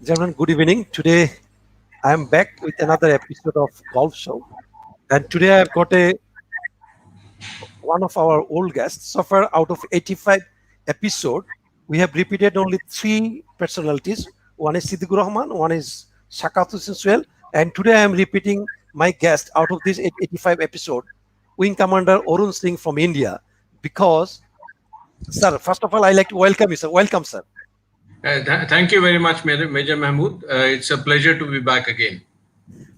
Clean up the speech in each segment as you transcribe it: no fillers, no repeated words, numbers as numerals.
Gentlemen, good evening. Today I am back with another episode of Golf Show, and today I've got a one of our old guests. So far, out of 85 episode, we have repeated only three personalities. One is Siddiqur Rahman, one is Shakat Hussain Suhail, and today I am repeating my guest out of this 85 episode, Wing Commander Arun Singh from India. Because, sir, first of all, I like to welcome you, sir. Welcome, sir. Thank you very much, Major Mahmood. It's a pleasure to be back again.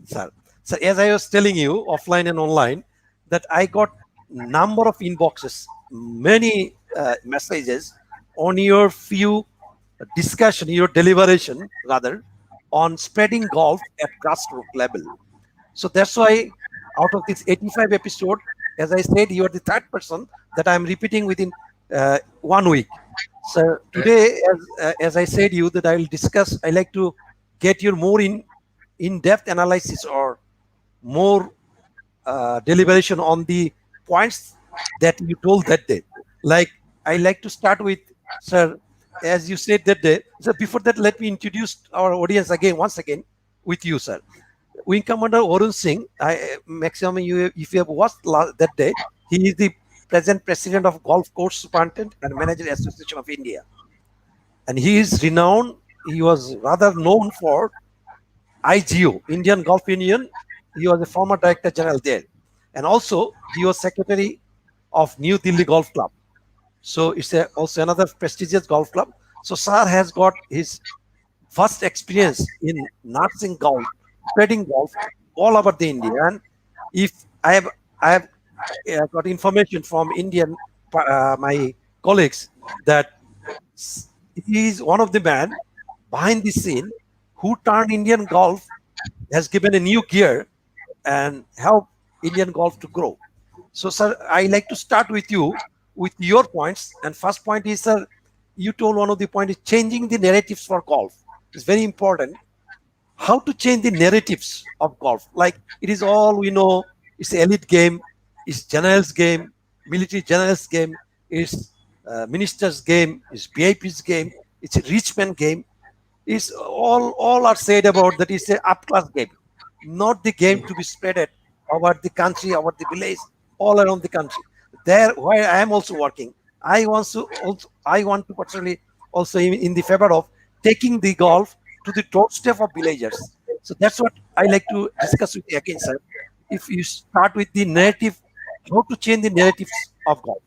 Sir. So as I was telling you offline and online, that I got number of inboxes, many messages on your few discussion, your deliberation rather, on spreading golf at grassroots level. So that's why out of this 85 episode, as I said, you are the third person that I'm repeating within 1 week. So today, as I said you that I will discuss, I like to get your more in-depth analysis or more deliberation on the points that you told that day. Like I like to start with, sir, as you said that day. So before that, let me introduce our audience again, once again, with you, sir. Wing Commander Arun Singh, maximum you, if you have watched that day, he is the present president of Golf Course Superintendent and Manager Association of India, and he is renowned. He was rather known for IGO, Indian Golf Union. He was a former director general there. And also, he was secretary of New Delhi Golf Club. So it's also another prestigious golf club. So Sir has got his first experience in nursing golf, spreading golf all over the India. And if I have got information from Indian my colleagues that he is one of the men behind the scene who turned Indian golf, has given a new gear and help Indian golf to grow. So, sir, I like to start with you with your points. And first point is, sir, you told one of the point is changing the narratives for golf. It's very important. How to change the narratives of golf? Like it is all we know. It's an elite game. It's generals game, military generals game. It's ministers game. It's VIPs game. It's a rich man game. Is all are said about that is a up class game, not the game to be spread over the country, over the village, all around the country. There, where I am also working, I want to personally also in the favor of taking the golf to the doorstep of villagers. So that's what I like to discuss with you again, sir. If you start with the narrative, how to change the narratives of golf.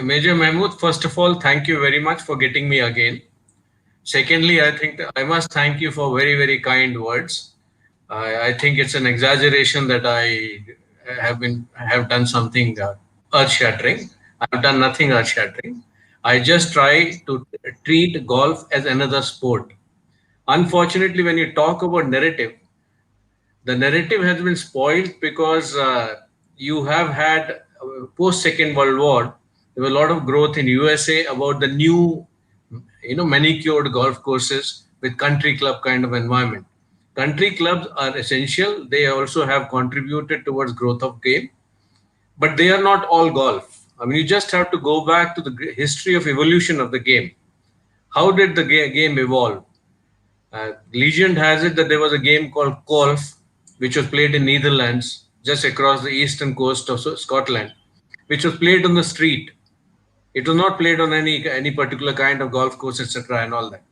Major Mahmood, first of all, thank you very much for getting me again. Secondly, I think I must thank you for very, very kind words. I think it's an exaggeration that I have done something earth-shattering. I've done nothing earth-shattering. I just try to treat golf as another sport. Unfortunately, when you talk about narrative, the narrative has been spoiled because you have had post Second World War. There was a lot of growth in USA about the new, manicured golf courses with country club kind of environment. Country clubs are essential. They also have contributed towards growth of game, but they are not all golf. I mean, you just have to go back to the history of evolution of the game. How did the game evolve? Legend has it that there was a game called golf, which was played in Netherlands, just across the eastern coast of Scotland, which was played on the street. It was not played on any particular kind of golf course, etc., and all that.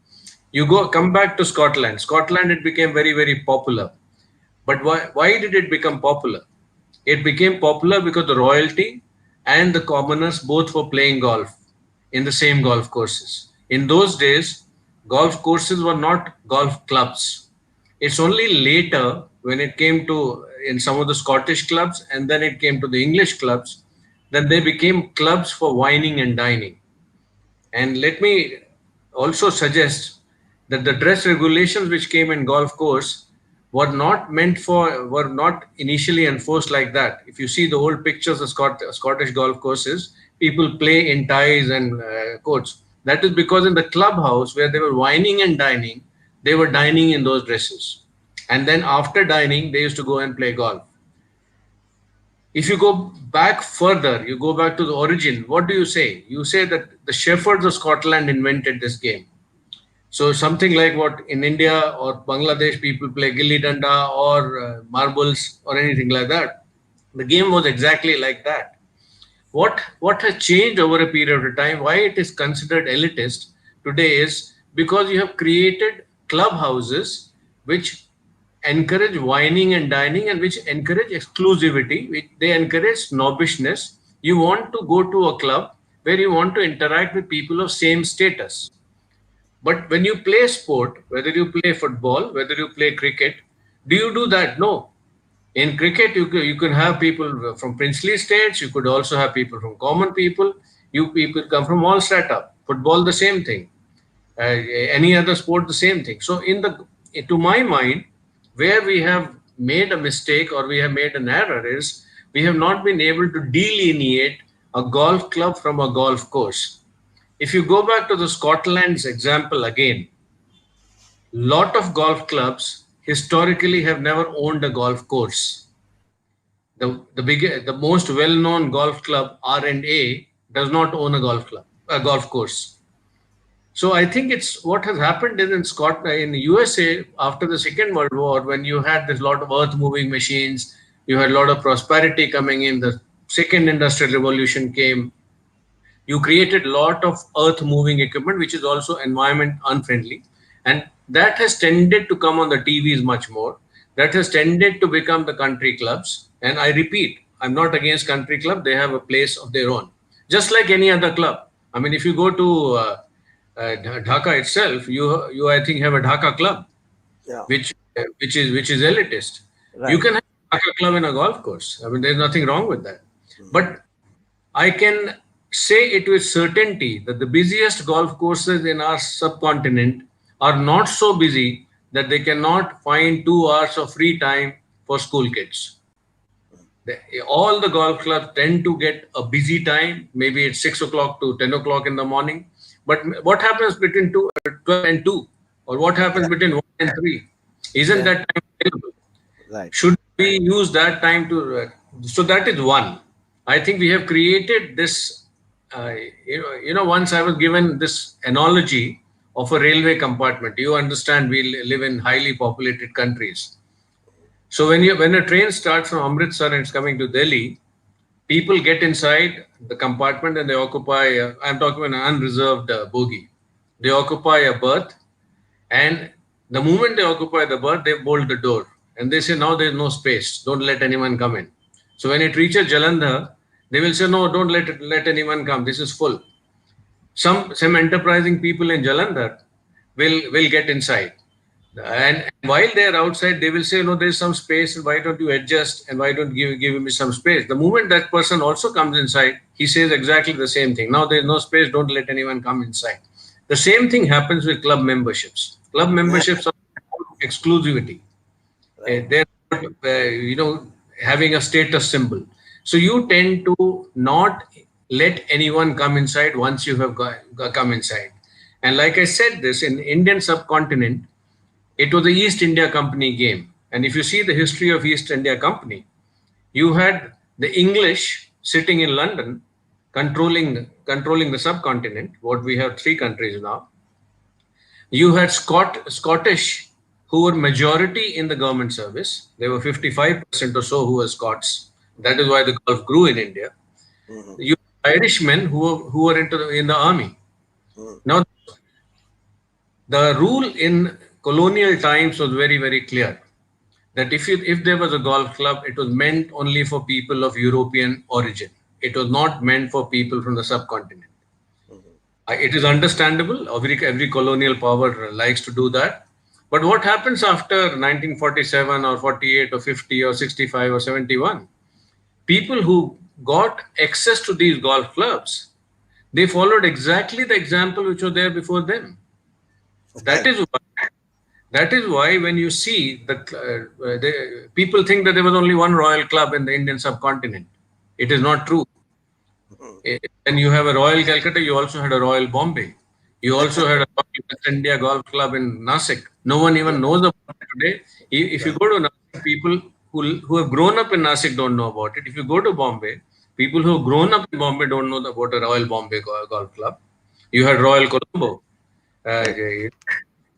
You come back to Scotland. Scotland, it became very, very popular. But why did it become popular? It became popular because the royalty and the commoners both were playing golf in the same golf courses. In those days, golf courses were not golf clubs. It's only later when it came to in some of the Scottish clubs and then it came to the English clubs, then they became clubs for wining and dining. And let me also suggest that the dress regulations which came in golf course were not initially enforced like that. If you see the old pictures of Scottish golf courses, people play in ties and coats. That is because in the clubhouse where they were wining and dining, they were dining in those dresses. And then after dining, they used to go and play golf. If you go back further, you go back to the origin, what do you say? You say that the shepherds of Scotland invented this game. So something like what in India or Bangladesh people play gilli danda or marbles or anything like that. The game was exactly like that. What has changed over a period of time, why it is considered elitist today is because you have created clubhouses which encourage whining and dining and which encourage exclusivity, which they encourage snobbishness. You want to go to a club where you want to interact with people of same status. But when you play sport, whether you play football, whether you play cricket, do you do that? No. In cricket, you can have people from princely states. You could also have people from common people. You people come from all strata. Football, the same thing. Any other sport, the same thing. So, to my mind, where we have made a mistake or we have made an error is we have not been able to delineate a golf club from a golf course. If you go back to the Scotland's example again, lot of golf clubs historically have never owned a golf course. The most well-known golf club R&A does not own a golf course. So I think it's what has happened is in Scotland, in the USA after the Second World War, when you had this lot of earth-moving machines, you had a lot of prosperity coming in. The Second Industrial Revolution came. You created a lot of earth moving equipment which is also environment unfriendly, and that has tended to come on the TVs much more. That has tended to become the country clubs, and I repeat, I'm not against country club. They have a place of their own, just like any other club. I mean, if you go to Dhaka itself, you I think have a Dhaka club, Yeah. which is elitist. You Right. can have a Dhaka club in a golf course. I mean, there's nothing wrong with that. But I can say it with certainty that the busiest golf courses in our subcontinent are not so busy that they cannot find 2 hours of free time for school kids. All the golf clubs tend to get a busy time, maybe it's 6 o'clock to 10 o'clock in the morning. But what happens between 12 and 2? Or what happens Yeah. between 1 and 3? Isn't Yeah. that time available? Right. Should we use that time to so that is one. I think we have created this once I was given this analogy of a railway compartment. You understand, we live in highly populated countries. So when a train starts from Amritsar and it's coming to Delhi, people get inside the compartment and they occupy I'm talking about an unreserved bogie. They occupy a berth, and the moment they occupy the berth, they bolt the door and they say, now there's no space. Don't let anyone come in. So when it reaches Jalandhar, they will say, no, don't let anyone come. This is full. Some enterprising people in Jalandhar will get inside. And while they're outside, they will say, no, there's some space. Why don't you adjust? And why don't you give me some space? The moment that person also comes inside, he says exactly the same thing. Now there's no space. Don't let anyone come inside. The same thing happens with club memberships. Club Yeah. memberships are exclusivity. Right. They're not, having a status symbol. So you tend to not let anyone come inside once you have come inside. And like I said, this in Indian subcontinent, it was the East India Company game. And if you see the history of East India Company, you had the English sitting in London controlling the subcontinent, what we have 3 countries now. You had Scottish who were majority in the government service. There were 55% or so who were Scots. That is why the golf grew in India. Mhm. You had Irishmen who were in the army. Mhm. Now, the rule in colonial times was very, very clear that if there was a golf club, it was meant only for people of European origin. It was not meant for people from the subcontinent. Mhm. It is understandable. Every colonial power likes to do that. But what happens after 1947 or 48 or 50 or 65 or 71? People who got access to these golf clubs, they followed exactly the example which was there before them. That Right. is why That is why when you see the people think that there was only one royal club in the Indian subcontinent. It is not true. Mhm. When you have a Royal Calcutta, you also had a Royal Bombay. You also had a Royal West India Golf Club in Nasik. No one even Yeah. knows about it today. If you Right. go to Nasik, people who have grown up in Nasik don't know about it. If you go to Bombay, people who have grown up in Bombay don't know about a Royal Bombay Golf Club. You had Royal Colombo. Right. Uh,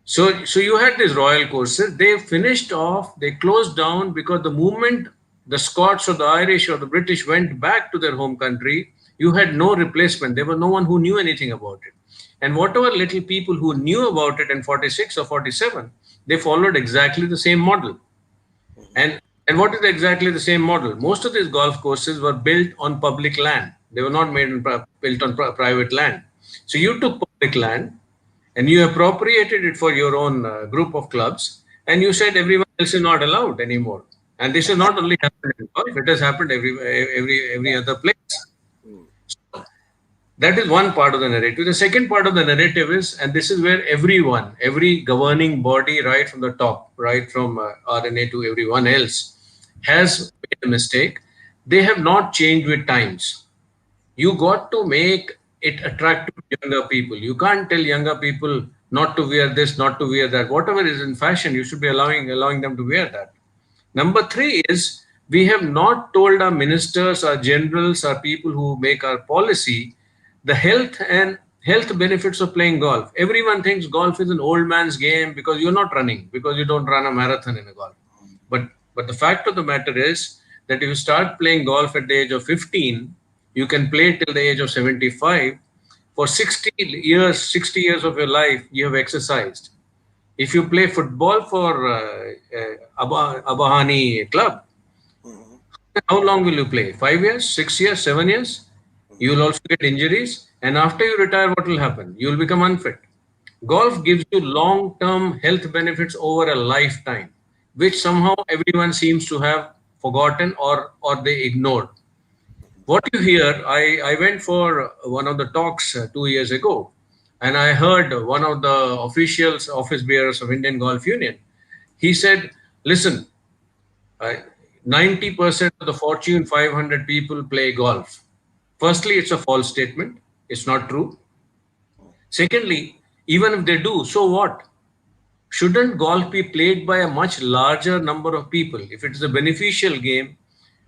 so you had these royal courses. They finished off. They closed down because the moment the Scots or the Irish or the British went back to their home country, you had no replacement. There was no one who knew anything about it. And whatever little people who knew about it in 46 or 47, they followed exactly the same model. Mhm. And what is exactly the same model? Most of these golf courses were built on public land. They were not built on private land. So you took public land and you appropriated it for your own group of clubs, and you said everyone else is not allowed anymore. And this has not only happened in golf; it has happened every other place. Mm. That is one part of the narrative. The second part of the narrative is, and this is where everyone, every governing body, right from the top, right from RNA to everyone else, has made a mistake. They have not changed with times. You got to make it attractive to younger people. You can't tell younger people not to wear this, not to wear that. Whatever is in fashion, you should be allowing them to wear that. Number three is, we have not told our ministers, our generals, our people who make our policy the health benefits of playing golf. Everyone thinks golf is an old man's game because you're not running, because you don't run a marathon in a golf. But the fact of the matter is that if you start playing golf at the age of 15, you can play till the age of 75. For 60 years of your life, you have exercised. If you play football for Abahani club, Mhm. how long will you play? 5 years, 6 years, 7 years? You Mhm. will also get injuries. And after you retire, what will happen? You will become unfit. Golf gives you long term health benefits over a lifetime, which somehow everyone seems to have forgotten or they ignored. What you hear, I went for one of the talks 2 years ago, and I heard one of the officials, office bearers of Indian Golf Union. He said, listen, uh, 90% of the Fortune 500 people play golf. Firstly, it's a false statement. It's not true. Secondly, even if they do, so what? Shouldn't golf be played by a much larger number of people? If it is a beneficial game,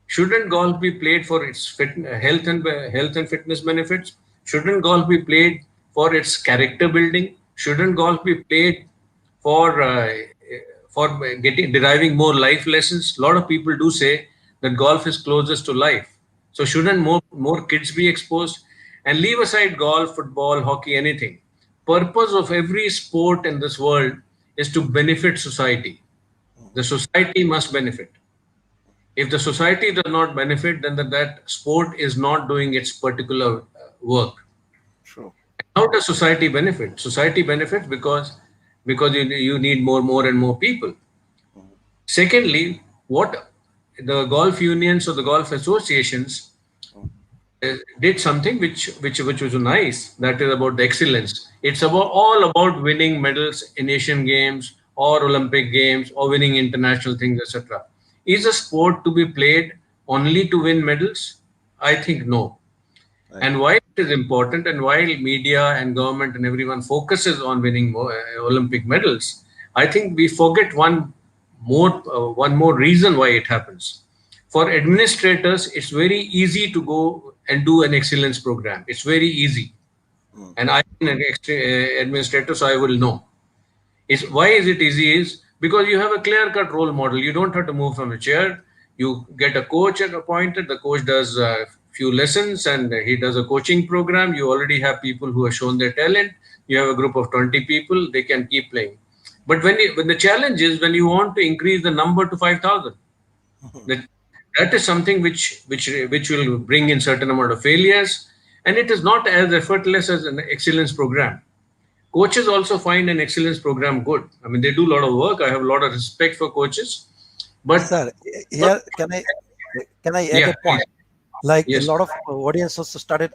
shouldn't golf be played for its health and fitness benefits? Shouldn't golf be played for its character building? Shouldn't golf be played for getting deriving more life lessons? A lot of people do say that golf is closest to life. So shouldn't more kids be exposed? And leave aside golf, football, hockey, anything. Purpose of every sport in this world is to benefit society. The Mhm. society must benefit. If the society does not benefit, then that sport is not doing its particular work. True. How does society benefit? Society benefits because you need more and more people. Mhm. Secondly, what the golf unions or the golf associations Mhm. did something which was nice. That is about the excellence. It's about all about winning medals in Asian Games or Olympic Games or winning international things, etc. Is a sport to be played only to win medals? I think no. Right. And while it is important, and while media and government and everyone focuses on winning more Olympic medals, I think we forget one more reason why it happens. For administrators, it's very easy to go and do an excellence program. It's very easy, Mhm. and I'm an administrator, so I will know. Is why is it easy is because you have a clear cut role model. You don't have to move from a chair. You get a coach appointed. The coach does a few lessons and he does a coaching program. You already have people who have shown their talent. You have a group of 20 people. They can keep playing. But when the challenge is when you want to increase the number to 5,000, Mhm. that that is something which will bring in certain amount of failures, and it is not as effortless as an excellence program. Coaches also find an excellence program good. I mean, they do a lot of work. I have a lot of respect for coaches, but Sir, here can I add yeah, a please. point? Like a Yes, lot of audience also started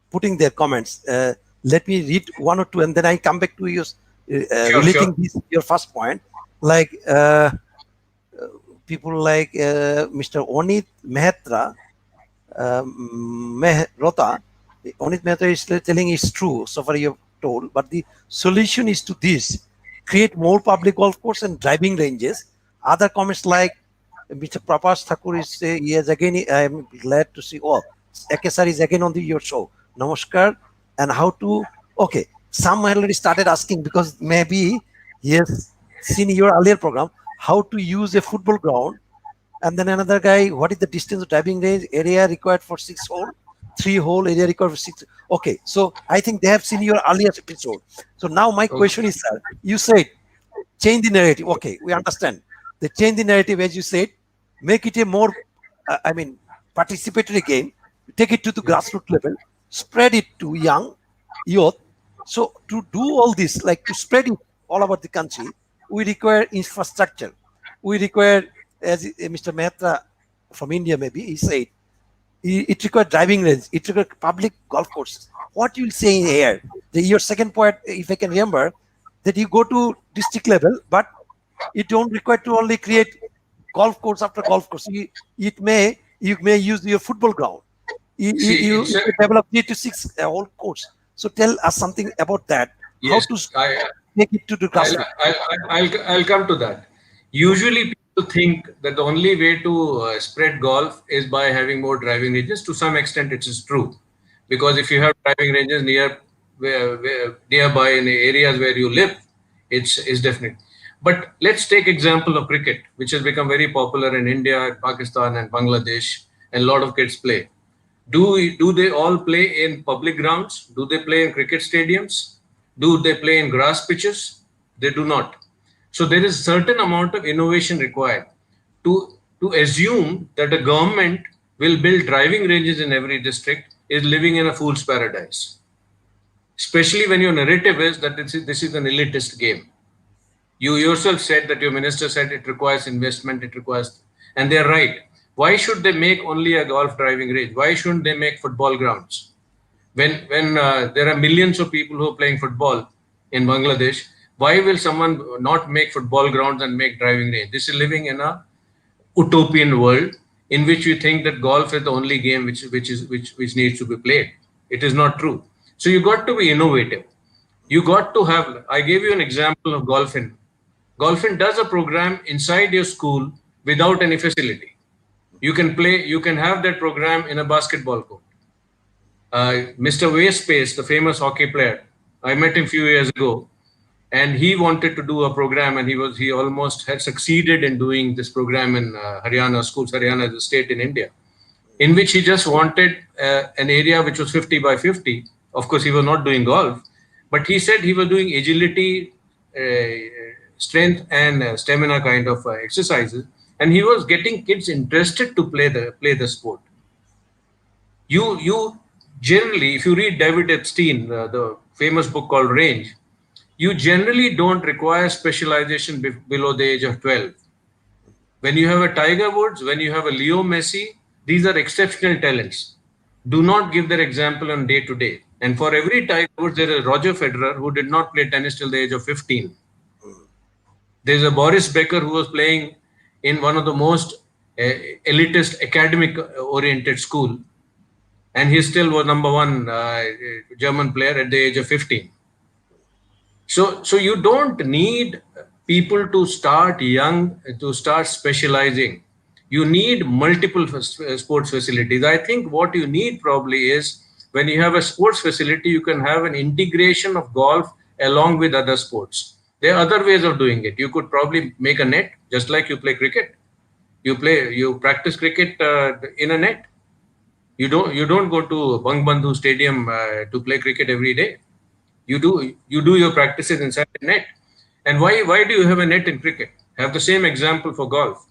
putting their comments. Let me read one or two, and then I come back to you, sure, sure. relating this your first point. Like people like Mr. Onit Mehtra, Mehrota. Onit Mehta is telling it's true, so far you've told, but the solution is to this: create more public golf course and driving ranges. Other comments like Mr. Prapas Thakur is yes again. I am glad to see. Oh, Ekesar is again on your show. Namaskar. And how to? Okay. some already started asking, because maybe he has seen your earlier program, how to use a football ground. And then another guy, what is the distance of driving range, area required for 6 hole, 3 hole area required for 6. Okay, so I think they have seen your earlier episode. So now my question Okay. is, sir, you said change the narrative. Okay, we understand. They change the narrative, as you said, make it a more, participatory game, take it to the grassroots level, spread it to young youth. So to do all this, like to spread it all over the country, we require infrastructure. We require, as Mr. Mehta from India, maybe he said, it requires driving range, it requires public golf courses. What you will say here, your second point, if I can remember, that you go to district level, but it don't require to only create golf course after golf course. You may use your football ground. See, You may develop 3 to 6 whole course. So tell us something about that. How yes, to I, take it to the I'll, grassroots. I'll come to that. Usually, people think that the only way to spread golf is by having more driving ranges. To some extent, it is true, because if you have driving ranges nearby in the areas where you live, it's definite. But let's take example of cricket, which has become very popular in India, Pakistan, and Bangladesh, and a lot of kids play. Do they all play in public grounds? Do they play in cricket stadiums? Do they play in grass pitches? They do not. So there is certain amount of innovation required to assume that a government will build driving ranges in every district is living in a fool's paradise. Especially when your narrative is that this is an elitist game. You yourself said that your minister said it requires investment, it requires, and they're right. Why should they make only a golf driving range? Why shouldn't they make football grounds? When there are millions of people who are playing football in Bangladesh, why will someone not make football grounds and make driving range? This is living in a utopian world in which we think that golf is the only game which needs to be played. It is not true. So you got to be innovative. You got to have. I gave you an example of golfing. Golfing does a program inside your school without any facility. You can play. You can have that program in a basketball court. Mr. Wastepace, the famous hockey player, I met him a few years ago, and he wanted to do a program, and he almost had succeeded in doing this program in Haryana schools. Haryana is a state in India, in which he just wanted an area which was 50 by 50. Of course, he was not doing golf, but he said he was doing agility, strength, and stamina kind of exercises, and he was getting kids interested to play the sport. You generally, if you read David Epstein, the famous book called Range, you generally don't require specialization below the age of 12. When you have a Tiger Woods, when you have a Leo Messi, these are exceptional talents. Do not give their example on day to day. And for every Tiger Woods, there is Roger Federer who did not play tennis till the age of 15. There's a Boris Becker who was playing in one of the most elitist academic oriented school, and he still was number one German player at the age of 15. So you don't need people to start young to start specializing. You need multiple sports facilities. I think what you need probably is when you have a sports facility, you can have an integration of golf along with other sports. There are other ways of doing it. You could probably make a net just like you play cricket. You practice cricket in a net. You don't go to Bangabandhu Stadium to play cricket every day. You do your practices inside the net. And why do you have a net in cricket? Have the same example for golf.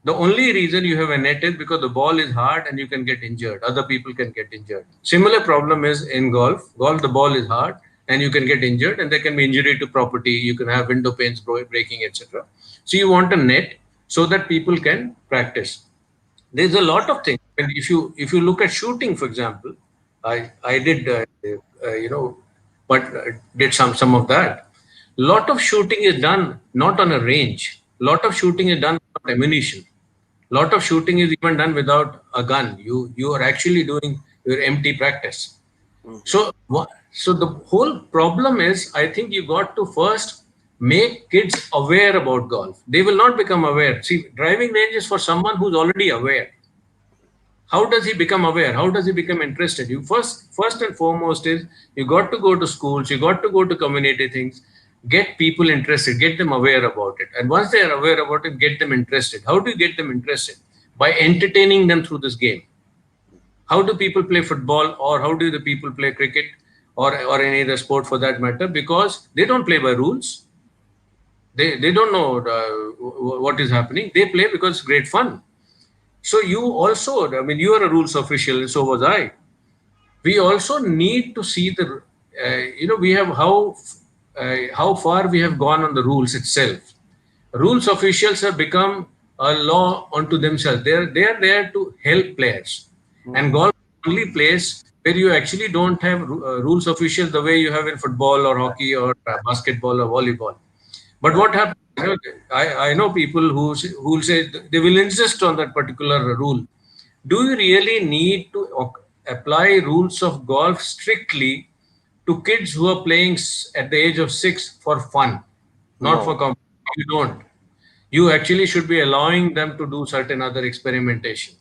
The only reason you have a net is because the ball is hard and you can get injured. Other people can get injured. Similar problem is in golf. Golf, the ball is hard and you can get injured, and there can be injury to property. You can have window panes breaking, etc. So you want a net so that people can practice. There's a lot of things. And if you look at shooting, for example, I did but did some of that. Lot of shooting is done not on a range. Lot of shooting is done without ammunition. Lot of shooting is even done without a gun. You are actually doing your empty practice. So the whole problem is, I think you got to first make kids aware about golf. They will not become aware. See, driving range is for someone who's already aware. How does he become aware? How does he become interested? You first and foremost is you got to go to schools, you got to go to community things, get people interested, get them aware about it. And once they are aware about it, get them interested. How do you get them interested? By entertaining them through this game. How do people play football, or how do the people play cricket, or any other sport for that matter? Because they don't play by rules. They don't know what is happening. They play because it's great fun. So you also, I mean, you are a rules official, and so was I. We also need to see the, we have how far we have gone on the rules itself. Rules officials have become a law unto themselves. They are there to help players, and Mhm. golf is the only place where you actually don't have rules officials the way you have in football or hockey or basketball or volleyball. But Right. what happens? I know people who will say they will insist on that particular rule. Do you really need to apply rules of golf strictly to kids who are playing at the age of 6 for fun, not for No. competition? You don't. You actually should be allowing them to do certain other experimentation.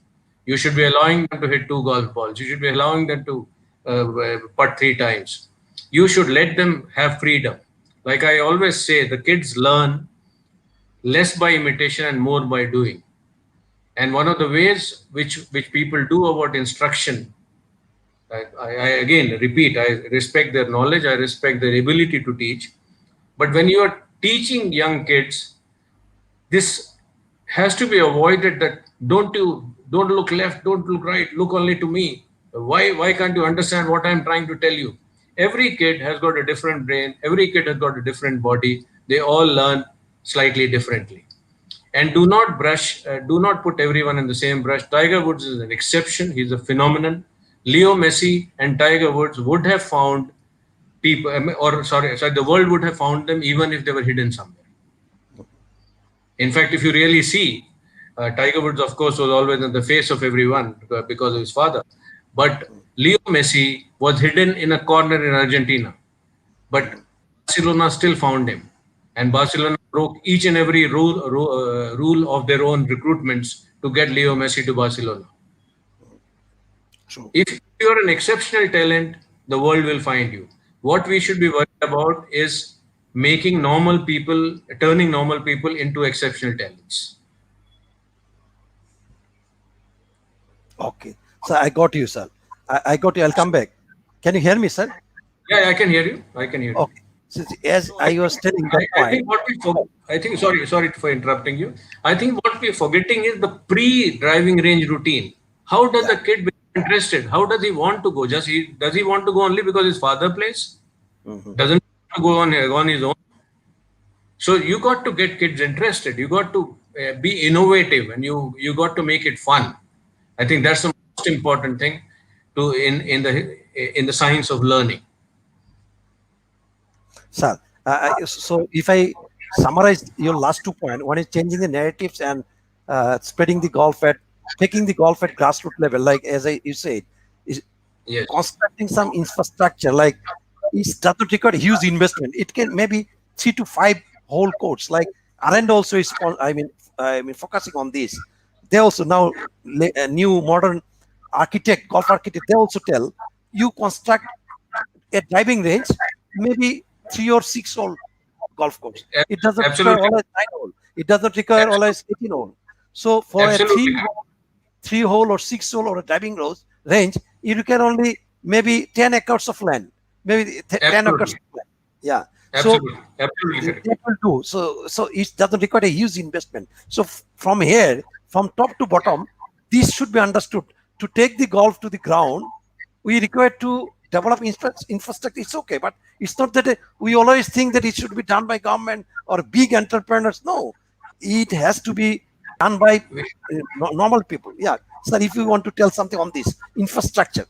You should be allowing them to hit 2 golf balls. You should be allowing them to putt 3 times. You should let them have freedom. Like I always say, the kids learn less by imitation and more by doing. And one of the ways which people do about instruction, I again repeat, I respect their knowledge, I respect their ability to teach. But when you are teaching young kids, this has to be avoided. That don't look left, don't look right, look only to me. Why can't you understand what I'm trying to tell you? Every kid has got a different brain, every kid has got a different body, they all learn slightly differently. And do not put everyone in the same brush. Tiger Woods is an exception, he's a phenomenon. Leo Messi and Tiger Woods would have found people, or sorry, the world would have found them even if they were hidden somewhere. In fact, if you really see, Tiger Woods, of course, was always in the face of everyone because of his father. But Leo Messi was hidden in a corner in Argentina. But Mhm. Barcelona still found him. And Barcelona broke each and every rule of their own recruitments to get Leo Messi to Barcelona. True. If you're an exceptional talent, the world will find you. What we should be worried about is turning normal people into exceptional talents. Okay. So I got you, sir. I got you. I'll come back. Can you hear me, sir? Yeah, I can hear you. I can hear you. Okay. So as So I was telling that I think point, what we I think sorry for interrupting you. I think what we're forgetting is the pre-driving range routine. How does yeah. the kid become interested? How does he want to go? Does he want to go only because his father plays? Mhm. Doesn't he want to go on his own? So you got to get kids interested. You got to be innovative, and you got to make it fun. I think that's the most important thing to in the science of learning. Sir, so if I summarize your last 2 points, one is changing the narratives and spreading the golf at taking the golf at grassroots level, like as you said, is Yes, constructing some infrastructure. Like it doesn't require huge investment. It can maybe 3 to 5 whole courts. Like Arend also is, I mean, focusing on this. They also now a new modern architect, golf architect. They also tell you construct a driving range, maybe 3 or 6 hole golf course. It doesn't require absolutely, always 9 hole. It doesn't require absolutely, always 18 hole. So for a absolutely. three hole or 6 hole or a driving range, you can only maybe 10 acres of land, maybe 10 acres Absolutely. of land. Yeah. So Absolutely. Absolutely correct. that will do. So it doesn't require a huge investment. So from here, from top to bottom, this should be understood. To take the golf to the ground, we require to develop infrastructure. It's okay, but it's not that we always think that it should be done by government or big entrepreneurs. No, it has to be done by normal people. Yeah, sir. If you want to tell something on this infrastructure,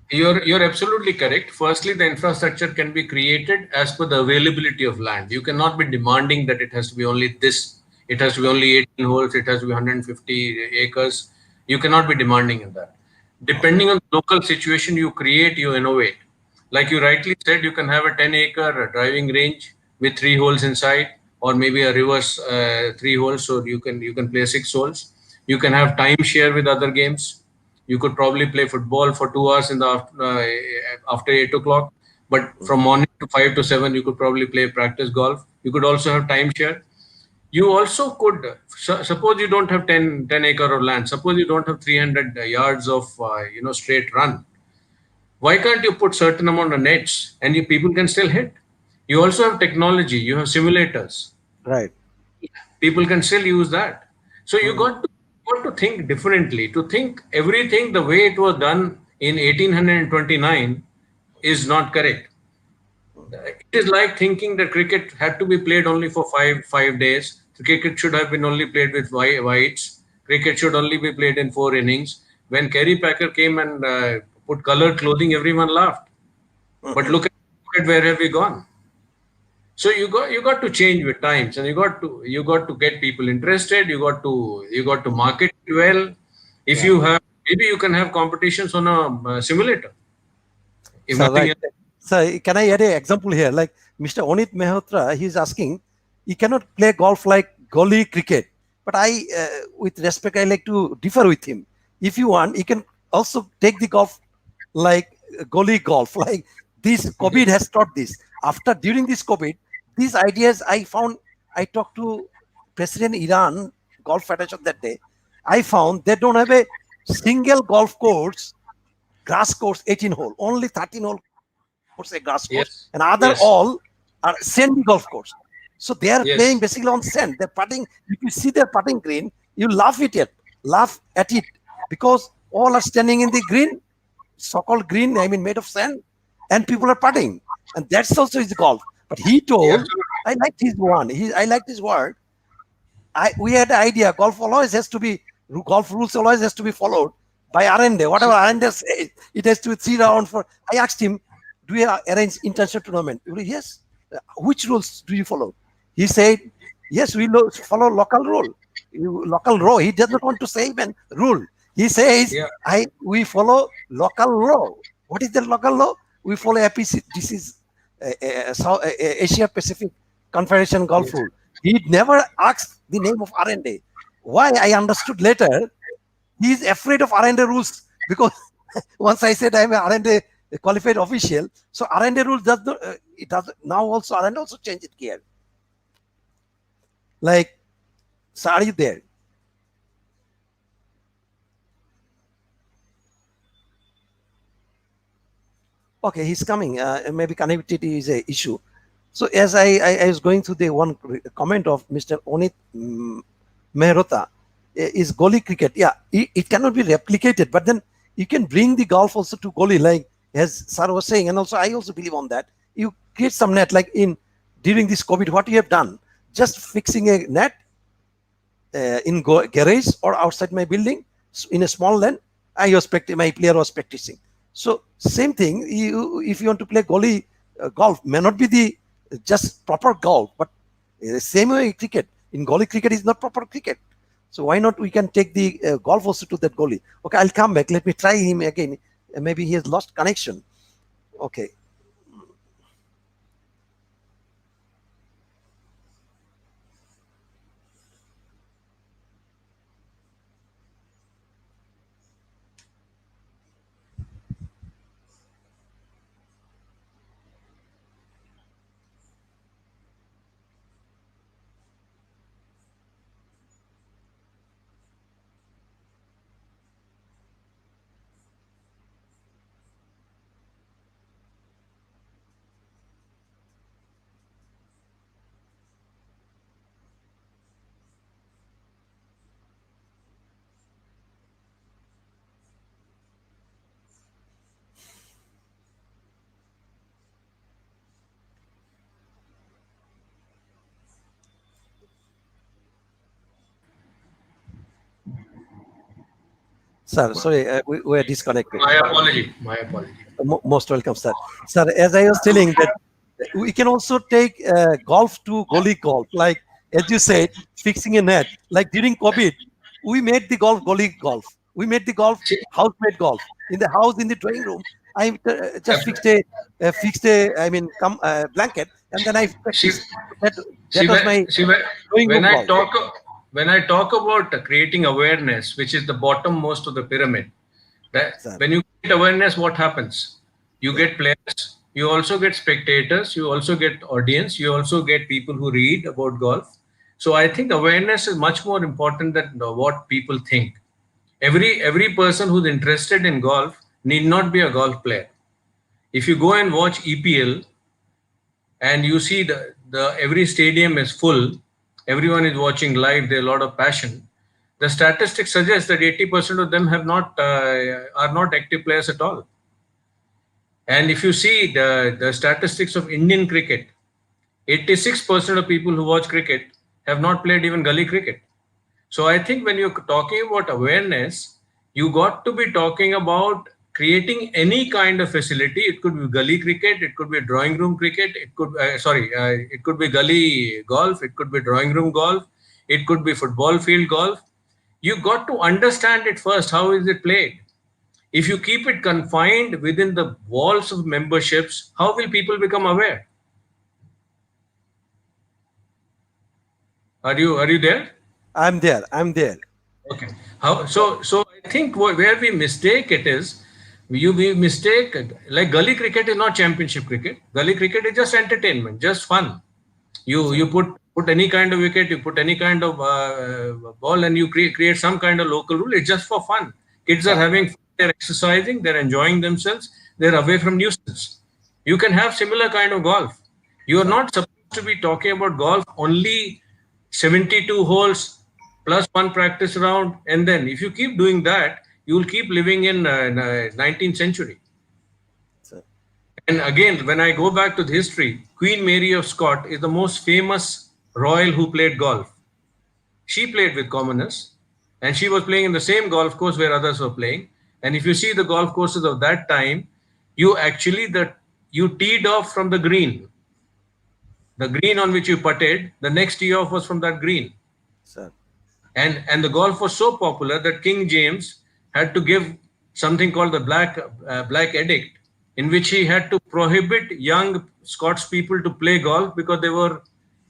You're absolutely correct. Firstly, the infrastructure can be created as per the availability of land. You cannot be demanding that it has to be only this, it has to be only 18 holes, it has to be 150 acres. You cannot be demanding in that. okay, Depending on the local situation, you create, you innovate. Like you rightly said, you can have a 10-acre driving range with 3 holes inside, or maybe a reverse 3 holes, so you can play 6 holes. You can have timeshare with other games. You could probably play football for 2 hours in the after 8 o'clock. But from morning to 5 to 7, you could probably play practice golf. You could also have timeshare. You also could suppose you don't have 10 acre of land. Suppose you don't have 300 yards of straight run. Why can't you put certain amount of nets and people can still hit? You also have technology. You have simulators. Right. People can still use that. So you Mm. got to think differently. To think everything the way it was done in 1829 is not correct. It is like thinking that cricket had to be played only for five days. Cricket should have been only played with whites. Cricket should only be played in 4 innings. When Kerry Packer came and put colored clothing, everyone laughed. But look at where have we gone? So you got to change with times, and you got to get people interested. You got to market it well. If Yeah. you have, maybe you can have competitions on a simulator. If So nothing right. else, So can I add an example here? Like Mr. Onit Mehrotra, he's asking, he cannot play golf like gully cricket. But with respect, I like to differ with him. If you want, you can also take the golf like gully golf. Like this COVID has taught this. During this COVID, these ideas I found. I talked to President Iran Golf Federation that day. I found they don't have a single golf course, grass course, 18 hole, only 13 hole course a grass course, and other yes, all yes, are sandy golf course. So they are playing basically yes, on sand. They're putting. If you see their putting green, you laugh at it, because all are standing in the green, so-called green. I mean, made of sand, and people are putting, and that's also his golf. But he yeah, told, absolutely. I liked his one. I liked his word. We had the idea golf rules always has to be followed by R&D. Whatever R&D says, it has to be 3 rounds for. I asked him, "Do you arrange international tournament?" He said, yes. Which rules do you follow? He said, "Yes, we follow local rule. Local law." He does not want to say even rule. He says, Yeah, we follow local law." What is the local law? We follow APC. This is Asia Pacific Confederation Golf yes, Rule. He never asked the name of R&A. Why? I understood later. He is afraid of R&A rules, because once I said I'm a R&A qualified official, so R&A rule does not. It does now also R&A also change it here. Like, so are you there? Okay, he's coming. Maybe connectivity is a issue. So as I was going through the one comment of Mr. Onit Mehrota, is gully cricket. Yeah, it cannot be replicated, but then you can bring the golf also to gully, like as Sir was saying, and also I also believe on that. You create some net, like during this COVID, what you have done, just fixing a net in garage or outside my building in a small land. My player was practicing. So same thing. If you want to play gully golf, may not be the just proper golf, but same way cricket. In gully cricket is not proper cricket. So why not we can take the golf also to that gully? Okay, I'll come back. Let me try him again. Maybe he has lost connection. Okay. Sir, sorry, we are disconnected. My apology. My apology. Most welcome, sir. Sir, as I was telling that we can also take golf to gully golf, like as you said, fixing a net. Like during COVID, we made the golf gully golf. We made the golf See, house-made golf in the house, in the drawing room. I just I mean, blanket, and then I see, practiced. That see, that was my drawing when room I golf. talk about creating awareness, which is the bottom most of the pyramid, That sir. when you get awareness, what happens? You Yeah. get players, you also get spectators, you also get audience, you also get people who read about golf. So I think awareness is much more important than what people think. Every person who's interested in golf need not be a golf player. If you go and watch EPL and you see the every stadium is full, everyone is watching live, there's a lot of passion. The statistics suggest that 80% of them have not are not active players at all. And if you see the statistics of Indian cricket, 86% of people who watch cricket have not played even gully cricket. So I think when you're talking about awareness, you got to be talking about creating any kind of facility. It could be gully cricket, it could be drawing room cricket, it could be gully golf, it could be drawing room golf, it could be football field golf. You got to understand it first. How is it played? If you keep it confined within the walls of memberships, how will people become aware? Are you there? I'm there. I'm there. Okay. How Yeah. so I think where we mistake it is we mistake like gully cricket is not championship cricket. Gully cricket is just entertainment, just fun. Sir. You put any kind of wicket, you put any kind of ball, and you create some kind of local rule. It's just for fun. Kids are Right. having fun, they're exercising, they're enjoying themselves, they're away from nuisance. You can have similar kind of golf. You are Right. not supposed to be talking about golf only 72 holes plus one practice round, and then if you keep doing that, you will keep living in 19th century. Sir. And again, when I go back to the history, Queen Mary of Scott is the most famous royal who played golf. She played with commoners, and she was playing in the same golf course where others were playing. And if you see the golf courses of that time, you teed off from the green on which you putted. The next tee off was from that green, Sir. and the golf was so popular that King James had to give something called the Black Edict, in which he had to prohibit young Scots people to play golf because they were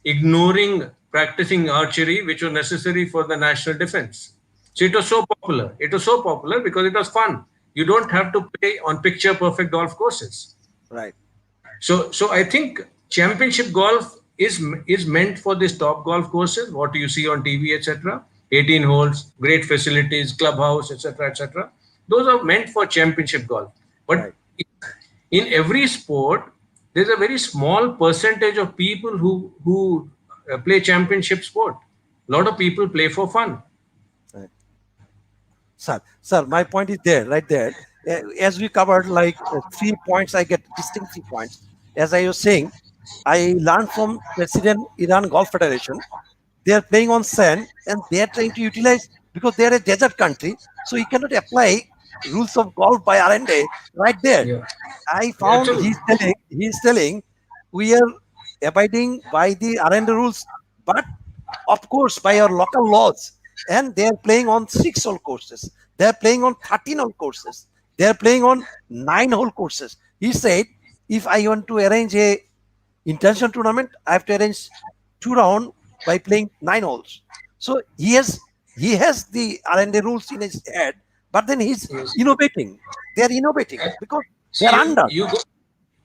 ignoring practicing archery, which was necessary for the national defense. So it was so popular. It was so popular because it was fun. You don't have to play on picture perfect golf courses. Right. So I think championship golf is meant for these top golf courses, what you see on TV, etc. 18 holes, great facilities, clubhouse, etc., etc. Those are meant for championship golf. But Right. in every sport, there's a very small percentage of people who play championship sport. A lot of people play for fun. Right. Sir, my point is there, right there. As we covered like 3 points, I get distinct 3 points. As I was saying, I learned from President Iran Golf Federation. They are playing on sand and they are trying to utilize because they are a desert country, so you cannot apply rules of golf by R&A right there. Yeah, I yeah, found absolutely. he's telling we are abiding by the R&A rules, but of course by our local laws. And they are playing on 6 hole courses. They are playing on 13 hole courses. They are playing on 9 hole courses. He said, if I want to arrange a international tournament, I have to arrange 2 rounds by playing 9 holes. So he has the R&A rules in his head, but then he's Yes. innovating. They are innovating because they See, are under.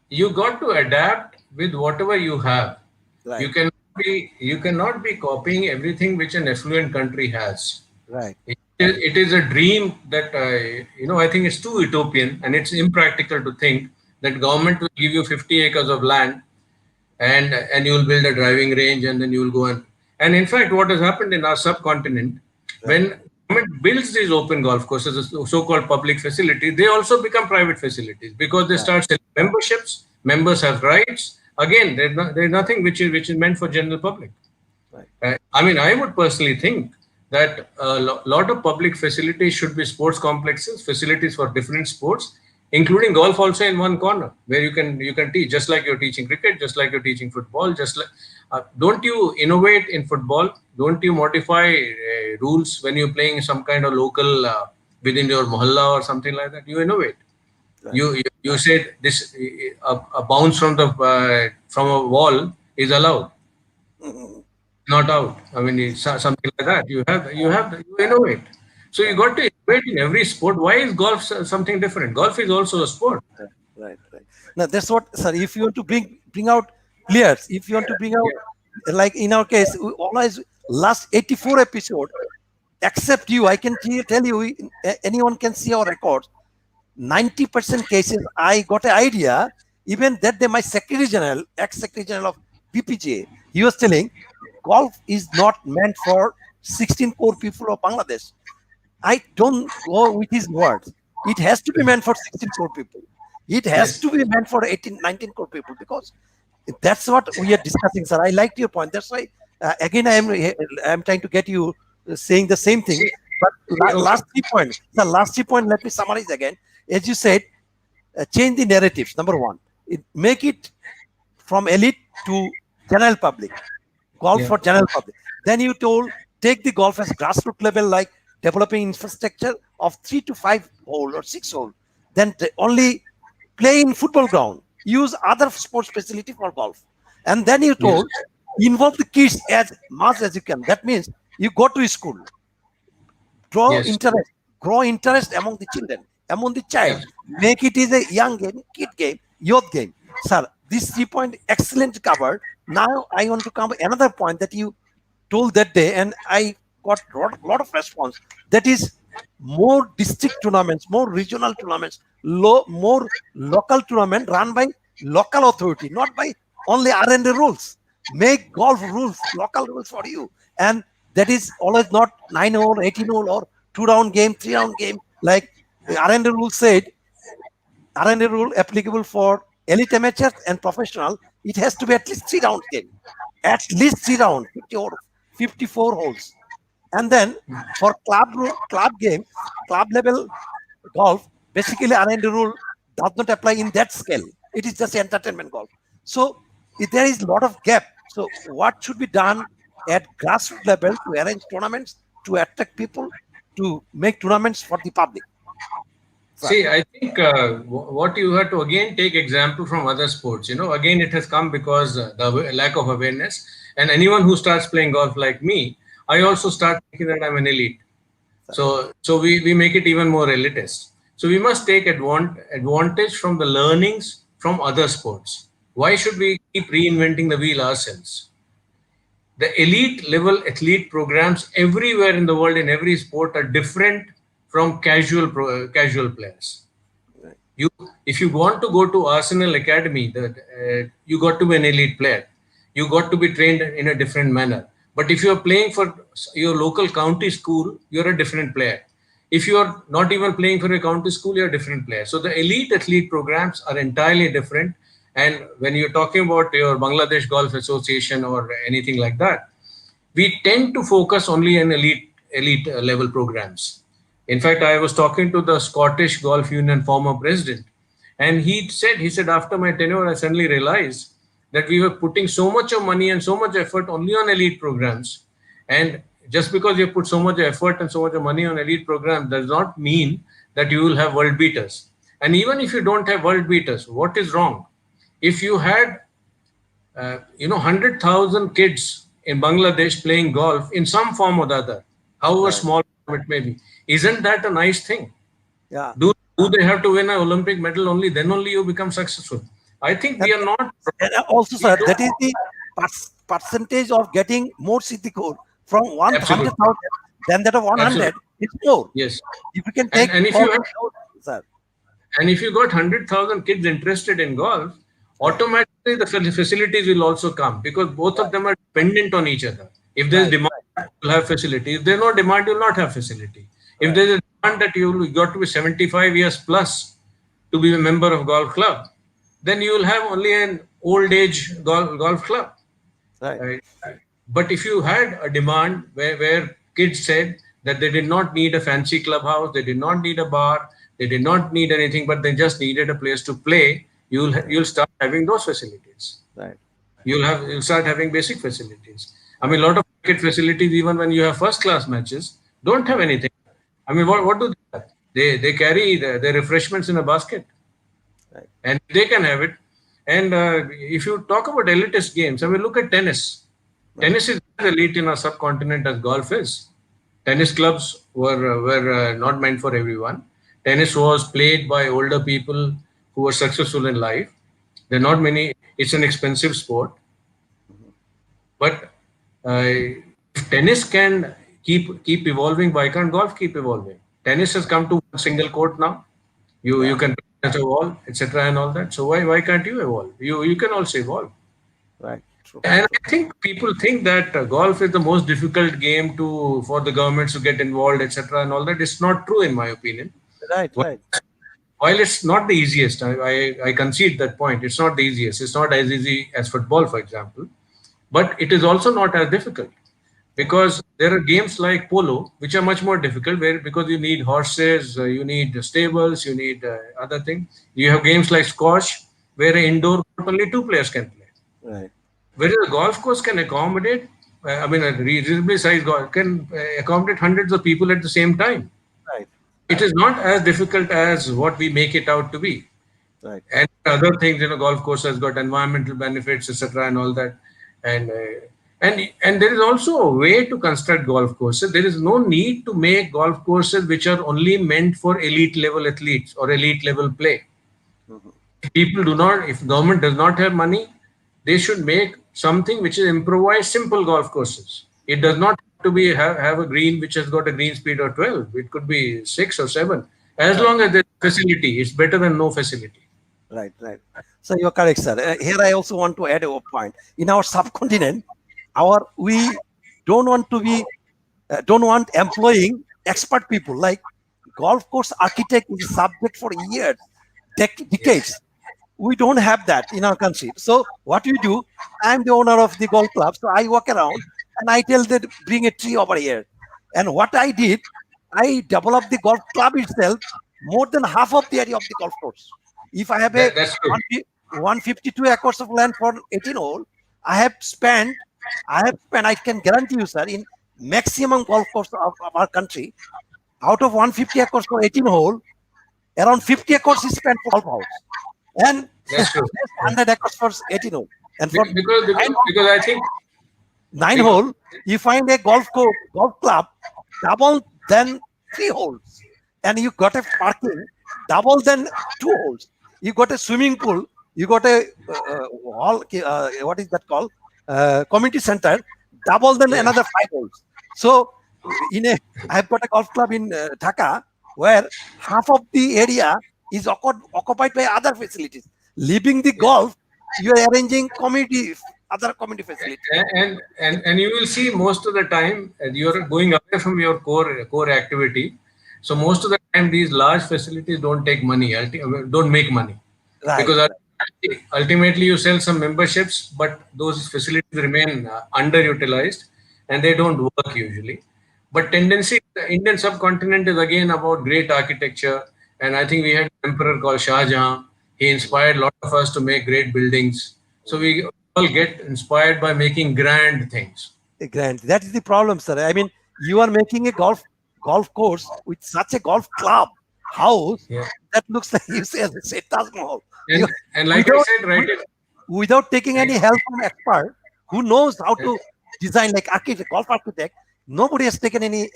you got to adapt with whatever you have. Right, You cannot be copying everything which an affluent country has. right, It is a dream that I think it's too utopian and it's impractical to think that government will give you 50 acres of land and you will build a driving range and then you will go and in fact what has happened in our subcontinent, right, when government builds these open golf courses, the so-called public facilities, they also become private facilities because they right, start selling memberships. Members have rights. Again, there's nothing which is meant for general public. right, I mean, I would personally think that a lot of public facilities should be sports complexes, facilities for different sports, including golf also in one corner where you can teach, just like you're teaching cricket, just like you're teaching football, just like don't you innovate in football? Don't you modify rules when you're playing some kind of local within your mohalla or something like that? You innovate. right. You said this a bounce from a wall is allowed, Mhm. not out. I mean, it's something like that. You innovate. So you right, got to innovate in every sport. Why is golf something different? Golf is also a sport. right, right, right. Now that's what, sir. If you want to bring out players, if you want to bring out, like in our case, we always last 84 episode, except you, I can tell you, anyone can see our records. 90% cases, I got an idea. Even that day, my secretary general, ex-secretary general of BPJ, he was telling, golf is not meant for 16 core people of Bangladesh. I don't go with his words. It has to be meant for 16 crore people. It has Yes. to be meant for 18, 19 crore people, because that's what we are discussing, sir. I liked your point. That's why, again, I am trying to get you saying the same thing. See, But okay. last 3 points. The last 3 points, let me summarize again. As you said, change the narratives. Number one, make it from elite to general public, golf Yeah. for general public. Then you told, take the golf as grassroots level, like developing infrastructure of 3 to 5 hole or 6 hole. Then only play in football ground. Use other sports facility for golf. And then you Yes. told, involve the kids as much as you can. That means you go to school, draw Yes. interest, grow interest among the children, among the child. Yes. Make it is a young game, kid game, youth game. Sir, this 3 point excellent covered. Now I want to come another point that you told that day, and I got lot of response. That is more district tournaments, more regional tournaments, more local tournament run by local authority, not by only R&D rules. Make golf rules, local rules for you, and that is always not 9 hole, 18 hole, or 2 round game, 3 round game. Like R&D rule said, R&D rule applicable for elite amateurs and professional. It has to be at least 3 round game, at least 3 round, 54 holes. And then for club game, club level golf, basically R&D rule does not apply in that scale. It is just entertainment golf. So there is a lot of gap. So what should be done at grassroots level to arrange tournaments, to attract people, to make tournaments for the public? Sir, See, I think what you have to again take example from other sports. Again, it has come because the lack of awareness. And anyone who starts playing golf like me, I also start thinking that I'm an elite. sir, So we make it even more elitist. So we must take advantage from the learnings from other sports. Why should we keep reinventing the wheel ourselves? The elite level athlete programs everywhere in the world in every sport are different from casual players. right, You, if you want to go to Arsenal Academy, you got to be an elite player. You got to be trained in a different manner. But if you are playing for your local county school, you're a different player. If you are not even playing for a county school, you're a different player. So the elite athlete programs are entirely different. And when you're talking about your Bangladesh Golf Association or anything like that, we tend to focus only on elite level programs. In fact, I was talking to the Scottish Golf Union former president, and he said after my tenure, I suddenly realized that we were putting so much of money and so much effort only on elite programs, and just because you put so much effort and so much of money on elite programs does not mean that you will have world beaters. And even if you don't have world beaters, what is wrong? If you had 100,000 kids in Bangladesh playing golf in some form or the other, however right. small it may be. Isn't that a nice thing? Yeah. Do they have to win an Olympic medal only? Then only you become successful. I think And, we are not. and also, We sir, don't. that is the percentage of getting more city core from Absolutely. 100,000 than that of Absolutely. 100. It's more. Yes. If you can And take and if more you have than those, sir. and if you got 100,000 kids interested in golf, Right, automatically the facilities will also come because both of right, them are dependent on each other. If there's right, demand, you'll have facility. If there's no demand, you'll not have facility. If right, there's a demand that you got to be 75 years plus to be a member of golf club, then you will have only an old age golf club. right, Right? But if you had a demand where kids said that they did not need a fancy clubhouse, they did not need a bar, they did not need anything, but they just needed a place to play, you'll start having those facilities. right, You'll start having basic facilities. I mean, a lot of cricket facilities, even when you have first class matches, don't have right, anything. I mean, what do they have? They carry the refreshments in a basket, right, and they can have it. And if you talk about elitist games, I mean, look at tennis. right, Tennis is as elite in our subcontinent as golf is. Tennis clubs were not meant for everyone. Tennis was played by older people who were successful in life. There are not many. It's an expensive sport, Mhm. but if tennis can keep evolving, why can't golf keep evolving? Tennis has come to one single court now. You Yeah, can touch a wall, etc., and all that. So why can't you evolve? You can also evolve. right. True. And True. I think people think that golf is the most difficult game to for the governments to get involved, etc., and all that. It's not true, in my opinion. Right. While Right. while it's not the easiest, I concede that point. It's not the easiest. It's not as easy as football, for example, but it is also not as difficult Yeah. because there are games like polo which are much more difficult where because you need horses, you need stables, you need other things. You have games like squash where an indoor court only two players can play. Right. Whereas a golf course can accommodate, I mean, a reasonably sized golf can accommodate hundreds of people at the same time. Right. It is not as difficult as what we make it out to be. Right. And other things, golf course has got environmental benefits, etc., and all that. And and there is also a way to construct golf courses. There is no need to make golf courses which are only meant for elite level athletes or elite level play. Mhm. People do not, if government does not have money, they should make something which is improvised simple golf courses. It does not have to be have a green which has got a green speed of 12. It could be 6 or 7. As Right. long as there's facility, it's better than no facility. Right. Right. So you're correct, sir. Here I also want to add a point. In our subcontinent, we don't want to be don't want employing expert people like golf course architect is a subject for years, Yes. decades. We don't have that in our country. So what we do, I'm the owner of the golf club, so I walk around and I tell them bring a tree over here. And what I did, I developed the golf club itself more than half of the area of the golf course. If I have a That's true. 152 acres of land for 18 hole, I have spent, I can guarantee you, sir, in maximum golf course of our country, out of 150 acres for 18 hole, around 50 acres is spent for golf house. And That's true. 100 acres for 18 hole. And for Because I think nine because, hole, you find a golf club, double than 3 holes. And you got a parking, double than 2 holes. You got a swimming pool, you got a hall, what is that called? Community center, double than yeah, another 5 holes. So I've got a golf club in Dhaka where half of the area is occupied by other facilities. Leaving the yeah. golf, you are arranging other community facilities. And you will see most of the time you're going away from your core activity. So most of the time these large facilities don't take money, don't make money Right, because right, ultimately you sell some memberships, but those facilities remain underutilized and they don't work usually. But tendency, the Indian subcontinent is again about great architecture, and I think we had an emperor called Shah Jahan. He inspired a lot of us to make great buildings. So mhm. we all get inspired by making grand things. Grand. That is the problem, sir. I mean, you are making a golf course with such a golf club house Yeah, that looks like you say Taj Mahal. You, and like I without said, right, without taking right, any help from expert who knows how to design like architect, golf architect. Nobody has taken any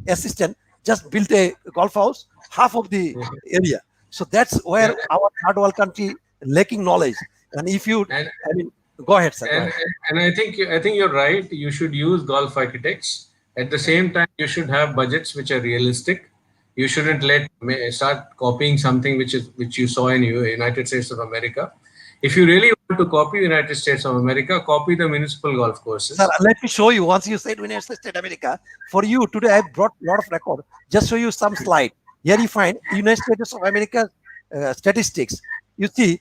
assistant. Just built a golf house, half of the area. So that's where yeah, our third world country lacking knowledge. And if you, and I mean, go ahead, sir. Go and ahead. and I think you're right. You should use golf architects. At the Right. same time, you should have budgets which are realistic. You shouldn't start copying something which you saw in United States of America. If you really want to copy United States of America, copy the municipal golf Sir, courses. let me show you. Once you said United States America, for you today, I brought a lot of record. Just show you some slide. Here you find United States of America statistics. You see,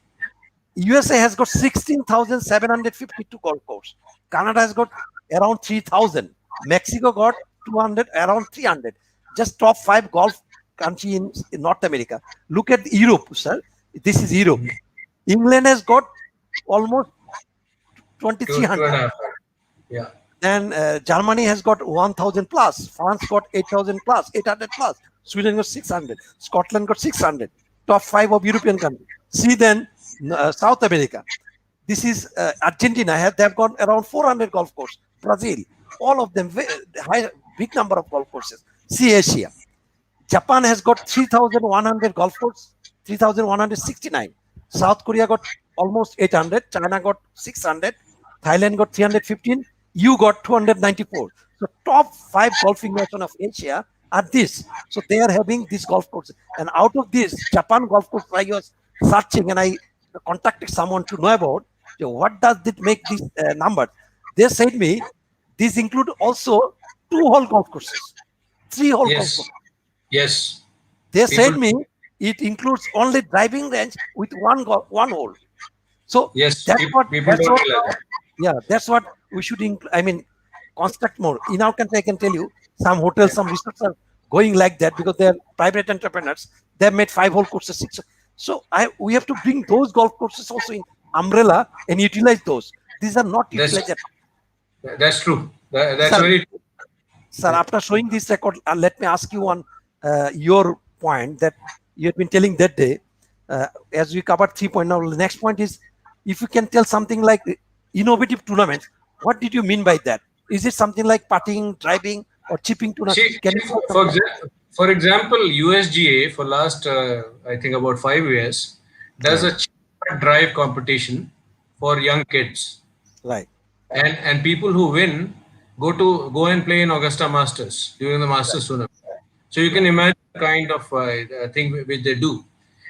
USA has got 16,752 golf courses. Canada has got around 3,000. Mexico got 200, around 300. Just top 5 golf country in North America. Look at Europe, sir. This is Europe. England has got almost Two 2,300. and a half. Yeah. Then Germany has got 1,000 plus. France got 8,000 plus, 800 plus. Sweden got 600. Scotland got 600. Top 5 of European countries. See then South America. This is Argentina. They've got around 400 golf courses. Brazil, all of them big number of golf courses. See Asia. Japan has got 3,100 golf courses, 3,169. South Korea got almost 800. China got 600. Thailand got 315. You got 294. So top 5 golfing nation of Asia are this. So they are having these golf courses. And out of this, Japan golf course, I was searching and I contacted someone to know about what does it make these numbers. They said me, these include also 2 whole golf courses, 3 whole golf Yes. courses. Yes. They People. said me it includes only driving range with one hole. So Yes. that's what People that's don't what realize now, that. yeah, that's what we should I mean construct more. In our country, I can tell you some hotels, some resorts are going like that because they're private entrepreneurs. They've made 5 whole courses, 6. So we have to bring those golf courses also in umbrella and utilize those. These are not That's utilized. that's true. That's Sir, very true. Sir, after showing this record, let me ask you on your point that you had been telling that day. As we covered 3 point now, the next point is if you can tell something like innovative tournaments. What did you mean by that? Is it something like putting, driving, or chipping tournament? Can you tell something? For example, USGA for last I think about 5 years does Right, a chip drive competition for young kids, right, and people who win go and play in Augusta Masters during the Masters tournament. So you can right, imagine the kind of thing which they do.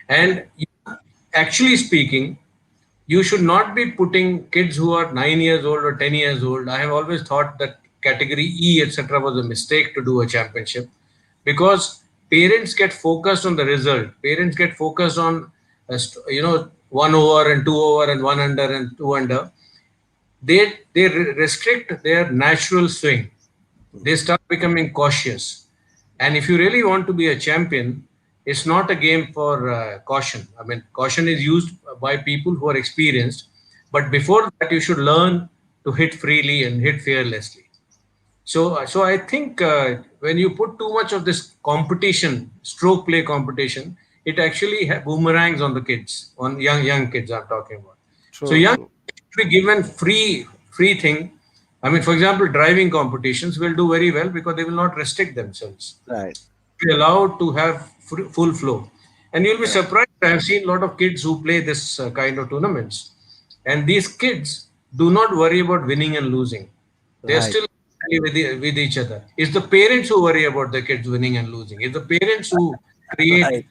And right, actually speaking, you should not be putting kids who are 9 years old or 10 years old. I have always thought that category E, etc., was a mistake to do a championship because parents get focused on the result. Parents get focused on, 1 over and 2 over and 1 under and 2 under. They restrict their natural swing. They mhm, start becoming cautious. And if you really want to be a champion, it's not a game for caution. I mean, caution is used by people who are experienced, but before that, you should learn to hit freely and hit fearlessly. So I think when you put too much of this competition, stroke play competition, it actually boomerangs on the kids, on young kids. I'm talking about. So true, young true, kids should be given free thing. I mean, for example, driving competitions will do very well because they will not restrict themselves. right, Be allowed to have full flow, and you'll be right, surprised. I have seen a lot of kids who play this kind of tournaments, and these kids do not worry about winning and losing. They're right, still friendly with each other. It's the parents who worry about the kids winning and losing. It's the parents who create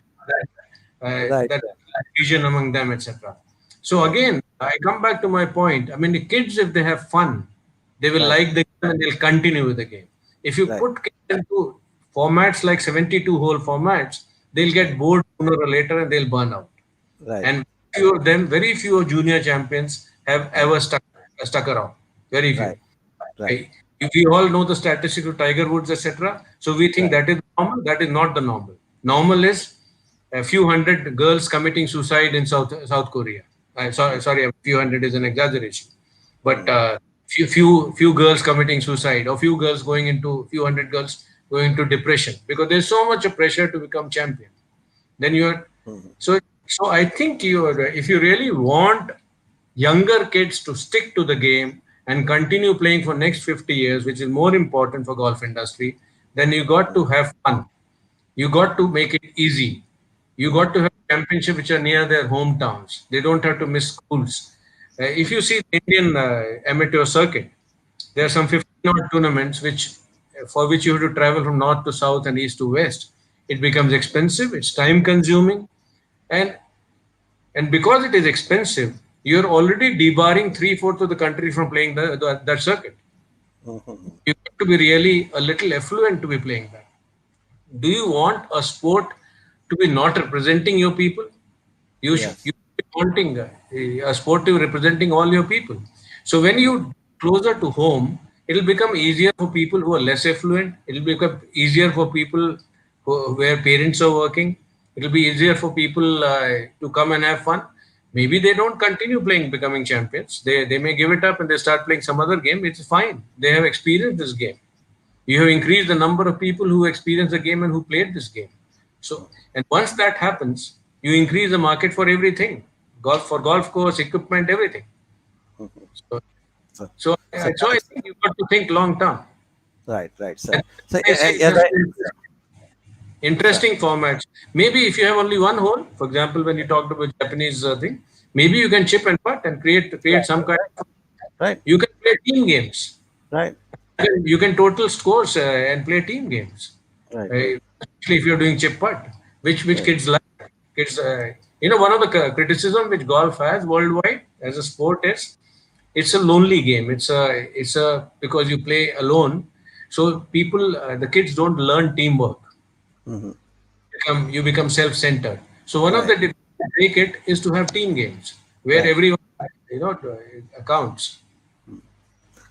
right, right, that vision among them, etc. So right, again, I come back to my point. I mean, the kids, if they have fun, they will right, like the game and they'll continue with the game. If you right, put kids into formats like 72 hole formats, they'll get right, bored sooner or later and they'll burn out. right, And few of them, very few junior champions have right, ever stuck around. Very few. right, right, Okay. If we all know the statistics of Tiger Woods, etc., so we think right, that is normal. That is not the normal. Normal is a few hundred girls committing suicide in South Korea. Sorry, a few hundred is an exaggeration, but mhm, few girls committing suicide, or few hundred girls going into depression because there's so much of pressure to become champion. Then you're mhm, so I think if you really want younger kids to stick to the game and continue playing for next 50 years, which is more important for golf industry, then you got to mhm, have fun. You got to make it easy. You got mhm, to have championships which are near their hometowns. They don't have to miss schools. If you see the Indian amateur circuit, there are some 15 odd tournaments for which you have to travel from north to south and east to west. It becomes expensive. It's time consuming, and because it is expensive, you're already debarring three-fourths of the country from playing that circuit. mhm. You have to be really a little affluent to be playing that. Do you want a sport to be not representing your people? You Yes, should be wanting a sport to be representing all your people. So when right, you closer to home, it'll become easier for people who are less affluent. It'll become easier for people where parents are working. It'll be easier for people to come and have fun. Maybe they don't continue playing, becoming champions. They may give it up and they start playing some other game. It's fine. They have experienced this game. You have increased the number of people who experience the game and who played this game. So, and once that happens, you increase the market for everything, golf course, equipment, everything. mhm. So, So, so, so so I that's think you've got to think long term. Right, sir. And So I see as I, sir, interesting formats. Maybe if you have only one hole, for example, when you talked about Japanese thing, maybe you can chip and putt and create some kind of. right, You can play team games. right, You can total scores and play team games. right, Especially if you're doing chip putt, which right, kids like. Kids, one of the criticism which golf has worldwide as a sport is it's a lonely game. It's a because you play alone, so people the kids don't learn teamwork. hmm, You become self-centered. So one of right. the to break it is to have team games where Right. everyone accounts.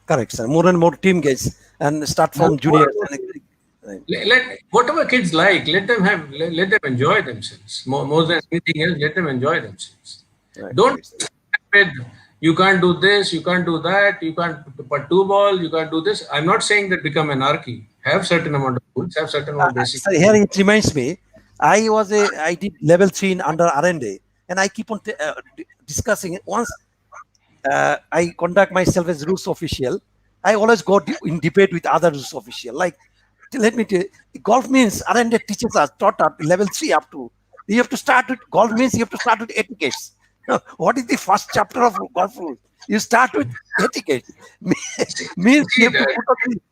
Correct, sir. More and more team games and start More, from more juniors. and more. And right, Let whatever kids like, let them enjoy themselves. More than anything else, let them enjoy themselves. Don't right, sir. with you can't do this, you can't do that, you can't put two ball, you can't do this. I'm not saying that become anarchy. Have certain amount of rules, have certain amount of basic. So here it reminds me, I did level 3 in under R&D, and I keep on discussing it. Once I conduct myself as rules official, I always go in debate with other rules official. Like, let me tell you, golf means R&D teaches us, taught up level 3 up to. You have to start with golf means you have to start with etiquettes. What is the first chapter of golf rules? You start with etiquette. See, Means see that.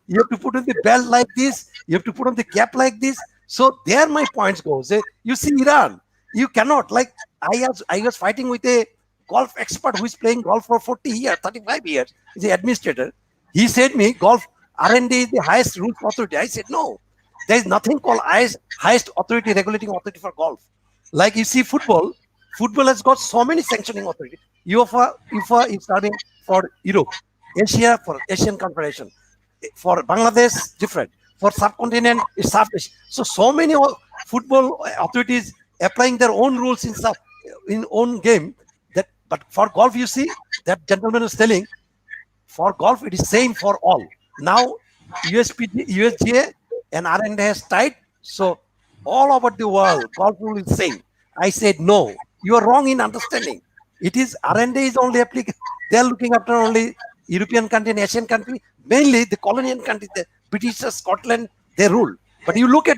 you have to put on the belt like this. You have to put on the cap like this. So there, my points go. Say, you see Iran, you cannot like I was fighting with a golf expert who is playing golf for 40 years, 35 years. He's the administrator. He said me golf R&D is the highest rules authority. I said no. There is nothing called highest authority regulating authority for golf. Like you see football, football has got so many sanctioning authority. UEFA is serving for Europe, Asia for Asian Confederation, for Bangladesh different, for subcontinent is South Asia. So many football authorities applying their own rules in own game. That but for golf, you see that gentleman is telling for golf it is same for all. Now USGA and R&D has tied, so all over the world golf rule is same. I said no, you are wrong in understanding. It is R&D is only applicable. They are looking after only European country and Asian country, mainly the colonial country, the British, Scotland, they rule. But you look at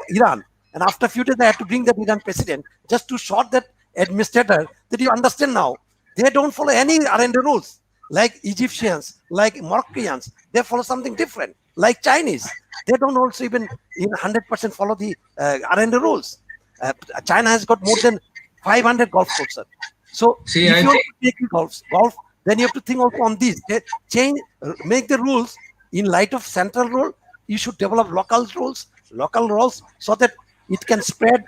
Iran, and after a few days, they had to bring the Iran president just to short that administrator that you understand now. They don't follow any R&D rules. Like Egyptians, like Moroccans, they follow something different. Like Chinese, they don't also even in 100% follow the R&D rules. China has got more than 500 golf courses. So See, if I you want think to take golf, then you have to think also on this. Change, make the rules in light of central rule. You should develop local rules, so that it can spread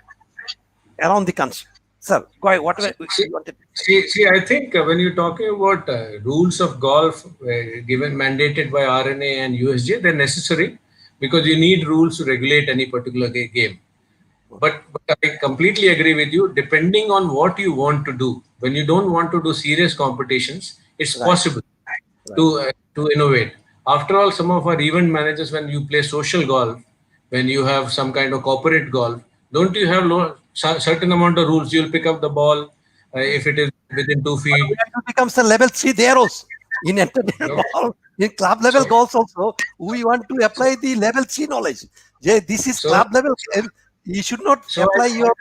around the country. Sir, go ahead. Whatever see, you wanted. see, I think when you're talking about rules of golf given mandated by RNA and USJ, they're necessary because you need rules to regulate any particular game. But I completely agree with you. Depending on what you want to do, when you don't want to do serious competitions, it's Right, possible right. to innovate. After all, some of our event managers, when you play social golf, when you have some kind of corporate golf, don't you have certain amount of rules? You'll pick up the ball if it is within two But feet. we have to become some level 3 there also. In You entertainment know? golf, in club level So, golf also, we want to so, apply the level 3 knowledge. Yeah, this is so, club level. You should not so, apply I, your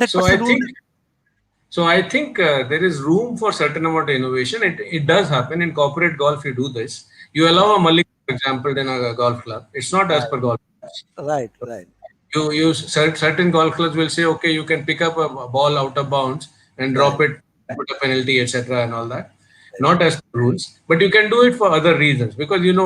so I 100% rule. think there is room for certain amount of innovation. It does happen in corporate golf. You do this. You allow Right, a mulligan, for example, in a golf club. It's not as right, per golf. right. Certain golf clubs will say, okay, you can pick up a ball out of bounds and drop Right. it, put a penalty, etc., and all that. Not as per rules, but you can do it for other reasons because it's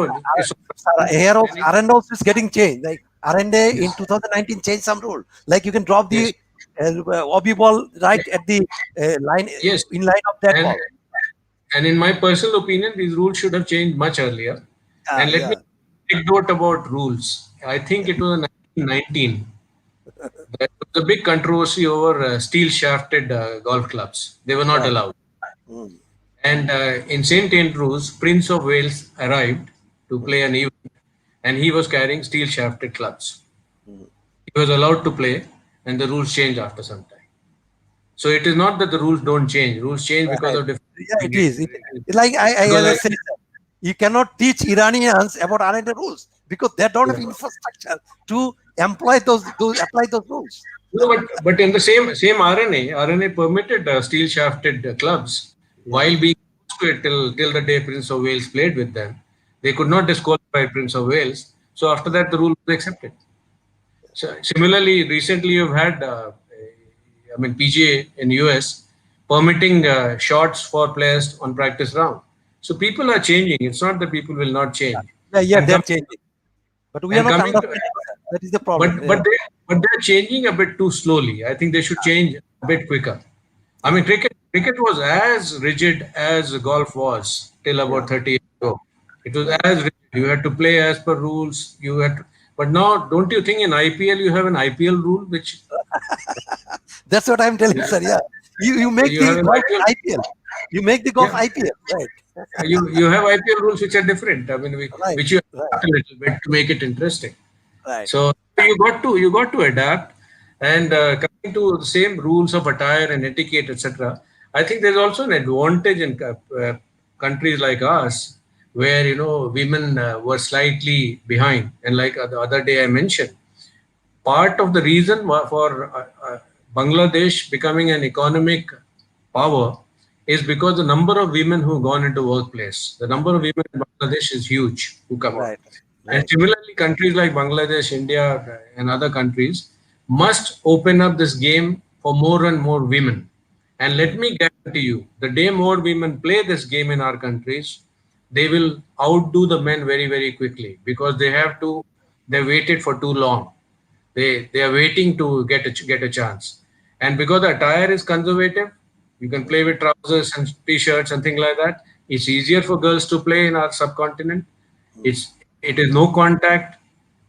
Here also, R&D also is getting changed. Like R&D in yes, 2019 changed some rule. Like you can drop yes, the OB ball right at the line yes, in line of that and ball. and in my personal opinion, these rules should have changed much earlier. And let me Yeah. anecdote about rules. I think it was in 1919. There was a big controversy over steel shafted golf clubs. They were not Right. allowed. Mm, And in St. Andrews, Prince of Wales arrived to mm, play an event and he was carrying steel shafted clubs. mm. He was allowed to play and the rules changed after some time. So it is not that the rules don't change. Rules change because Right. of different Yeah, it is. Like I because as I I said, you cannot teach Iranians about R&D rules. because they don't have Yeah. infrastructure to employ those apply those rules. No, but in the same RNA permitted steel shafted clubs Yeah, while being close to it till the day Prince of Wales played with them. They could not disqualify Prince of Wales. So after that, the rule was accepted. So similarly, recently you've had, I mean, PGA in US permitting shots for players on practice round. So people are changing. It's not that people will not change. yeah, And they're coming changing, but we are and not coming to understanding, sir. That is the but problem. but Yeah, they're changing a bit too slowly. I think they should change a bit quicker. I yeah, mean, cricket was as rigid as golf was till yeah. about 30 years ago. It was Right. as rigid. You had to play as per rules. But now, don't you think in IPL you have an IPL rule which That's what I'm telling, you, sir. Yeah, you make you have the an golf IPL? IPL. You make the golf Yeah, IPL, right? you have IPL rules which are different. I mean, Right, which you right, adapt a little bit to make it interesting. right, So you got to adapt, and coming to the same rules of attire and etiquette, etc. I think there's also an advantage in countries like ours, where women were slightly behind, and like the other day I mentioned, part of the reason for Bangladesh becoming an economic power is because the number of women who have gone into workplace, the number of women in Bangladesh is huge who come out. right, And right. similarly, countries like Bangladesh, India, and other countries must open up this game for more and more women. And let Right. me guarantee you, the day more women play this game in our countries, they will outdo the men very, very quickly because they waited for too long. They are waiting to get a chance, and because the attire is conservative, you can play with trousers and t-shirts and things like that. It's easier for girls to play in our subcontinent. Mm, It is no contact.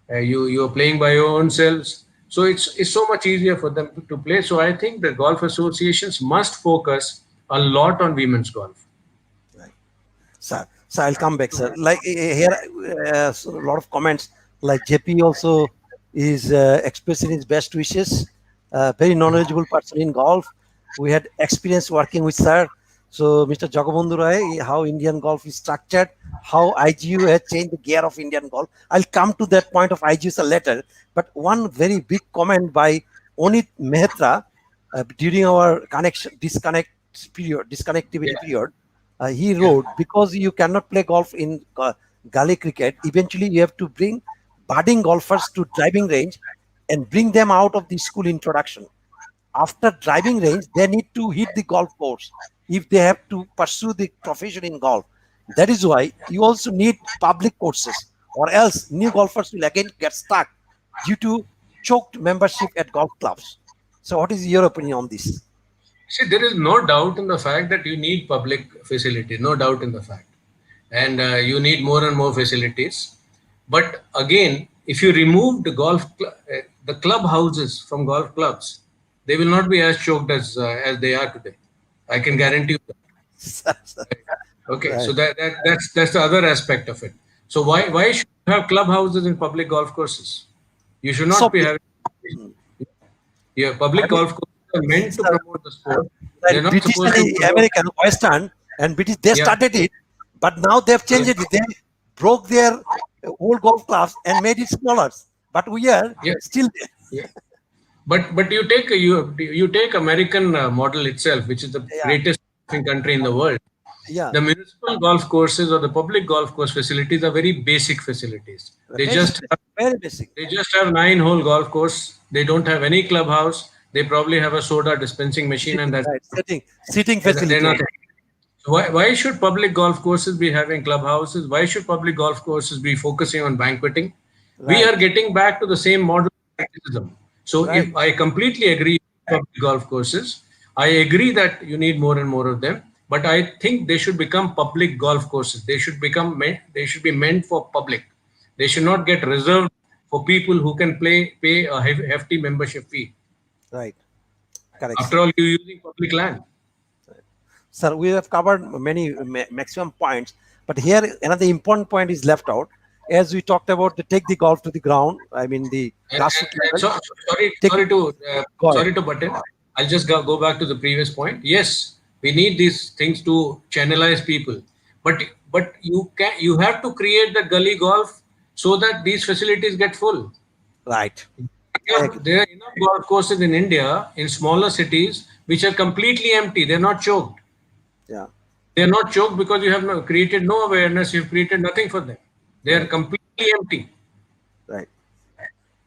You're playing by your own selves, so it's so much easier for them to play. So I think the golf associations must focus a lot on women's golf. right. So I'll come back, sir. Like here, so a lot of comments. Like JP also is expressing his best wishes. Very knowledgeable person in golf. We had experience working with sir. So Mr. Jagabandhu Rai, how Indian golf is structured, how IGU has changed the gear of Indian golf. I'll come to that point of IGU sir later. But one very big comment by Onit Mehtra during our disconnectivity Yeah, period, he yeah. wrote, because you cannot play golf in gully cricket, eventually you have to bring budding golfers to driving range and bring them out of the school introduction. After driving range, they need to hit the golf course if they have to pursue the profession in golf. That is why you also need public courses, or else new golfers will again get stuck due to choked membership at golf clubs. So, what is your opinion on this? See, there is no doubt in the fact that you need public facilities, no doubt in the fact. And you need more and more facilities. But again, if you remove the clubhouses from golf clubs, they will not be as choked as they are today. I can guarantee you that. Okay, so Right. that's the other aspect of it. So why should you have clubhouses in public golf courses? You should So, not be having. Yeah, I public mean, golf courses are meant to sir, promote the sport. They're right, not British supposed to and promote. American, Western and British, they Yeah, started it, but now they've yeah, changed it. They broke their old golf clubs and made it smaller. But we are yeah, still there. yeah. But you take American model itself, which is the Yeah, greatest golfing country in the world. yeah. The municipal golf courses or the public golf course facilities are very basic facilities. They Basic, just very basic. they just have 9-hole golf course. They don't have any clubhouse. They probably have a soda dispensing machine, and that's Right, sitting they're facility not. only. Why should public golf courses be having clubhouses? Why should public golf courses be focusing on banqueting? We are Right, getting back to the same model of criticism. So right, if I completely agree with public golf courses, I agree that you need more and more of them. But I think they should become public golf courses. They should be meant for public. They should not get reserved for people who can pay a hefty membership fee. right. Correct, sir. After all, you're using public land. Sir, we have covered many maximum points, but here another important point is left out. As we talked about, the take the golf to the ground. I mean the grassroots And level. sorry, Take sorry to go ahead. sorry to butt in. I'll just go back to the previous point. Yes, we need these things to channelize people, but you have to create the gully golf so that these facilities get full. Right. I agree. There are enough golf courses in India, in smaller cities, which are completely empty. They're not choked. Yeah. They're not choked because you have created no awareness, you've created nothing for them. They are Right. completely empty. Right.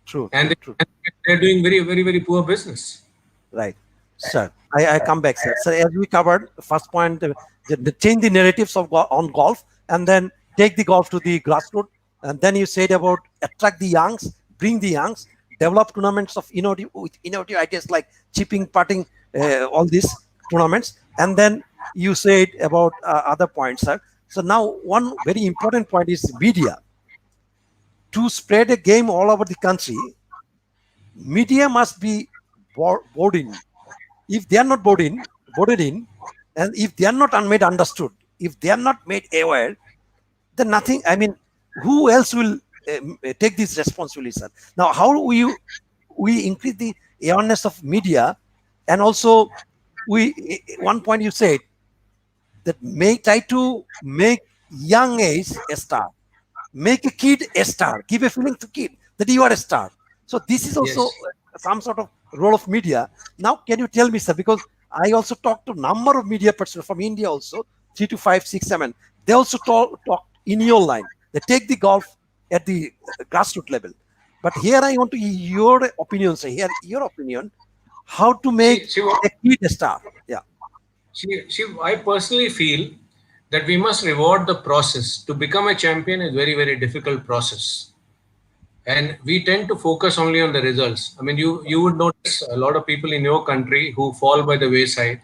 True. And, True. they, True. and they're doing very, very, very poor business. Right. Sir, I come back, sir. So as we covered, first point, the change the narratives of on golf, and then take the golf to the grassroots. And then you said about attract the youngs, bring the youngs, develop tournaments of innovative with innovative ideas like chipping, putting, all these tournaments. And then you said about other points, sir. So now one very important point is media. To spread a game all over the country, media must be board in. If they are not boarded in, and if they are not made understood, if they are not made aware, then nothing. I mean, who else will take this responsibility, sir? Now, how do we increase the awareness of media, and also one point you said that may try to make young age a star, make a kid a star, give a feeling to kid that you are a star. So this is also Yes. some sort of role of media. Now can you tell me, sir, because I also talked to number of media persons from India also, 3 to 5 6 7, they also talk in your line, they take the golf at the grassroots level. But here I want to hear your opinion, sir, here your opinion, how to make See, what a kid a star. Yeah. I personally feel that we must reward the process. To become a champion is very, very difficult process. And we tend to focus only on the results. I mean, you would notice a lot of people in your country who fall by the wayside.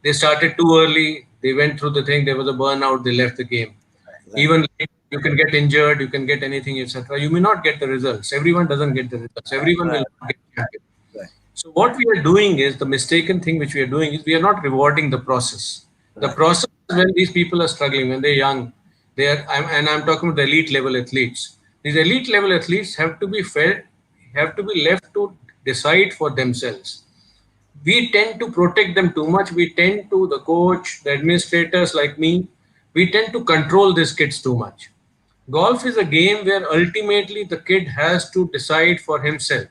They started too early. They went through the thing. There was a burnout. They left the game. Right. Even you can get injured. You can get anything, etc. You may not get the results. Everyone doesn't get the results. Everyone will Right. not get champion. Right. So what we are doing is the mistaken thing which we are doing is we are not rewarding the process. The Right. process is when these people are struggling, when they're young, and I'm talking about the elite level athletes. These elite level athletes have to be fed, have to be left to decide for themselves. We tend to protect them too much. We tend to, the coach, the administrators like me, we tend to control these kids too much. Golf is a game where ultimately the kid has to decide for himself.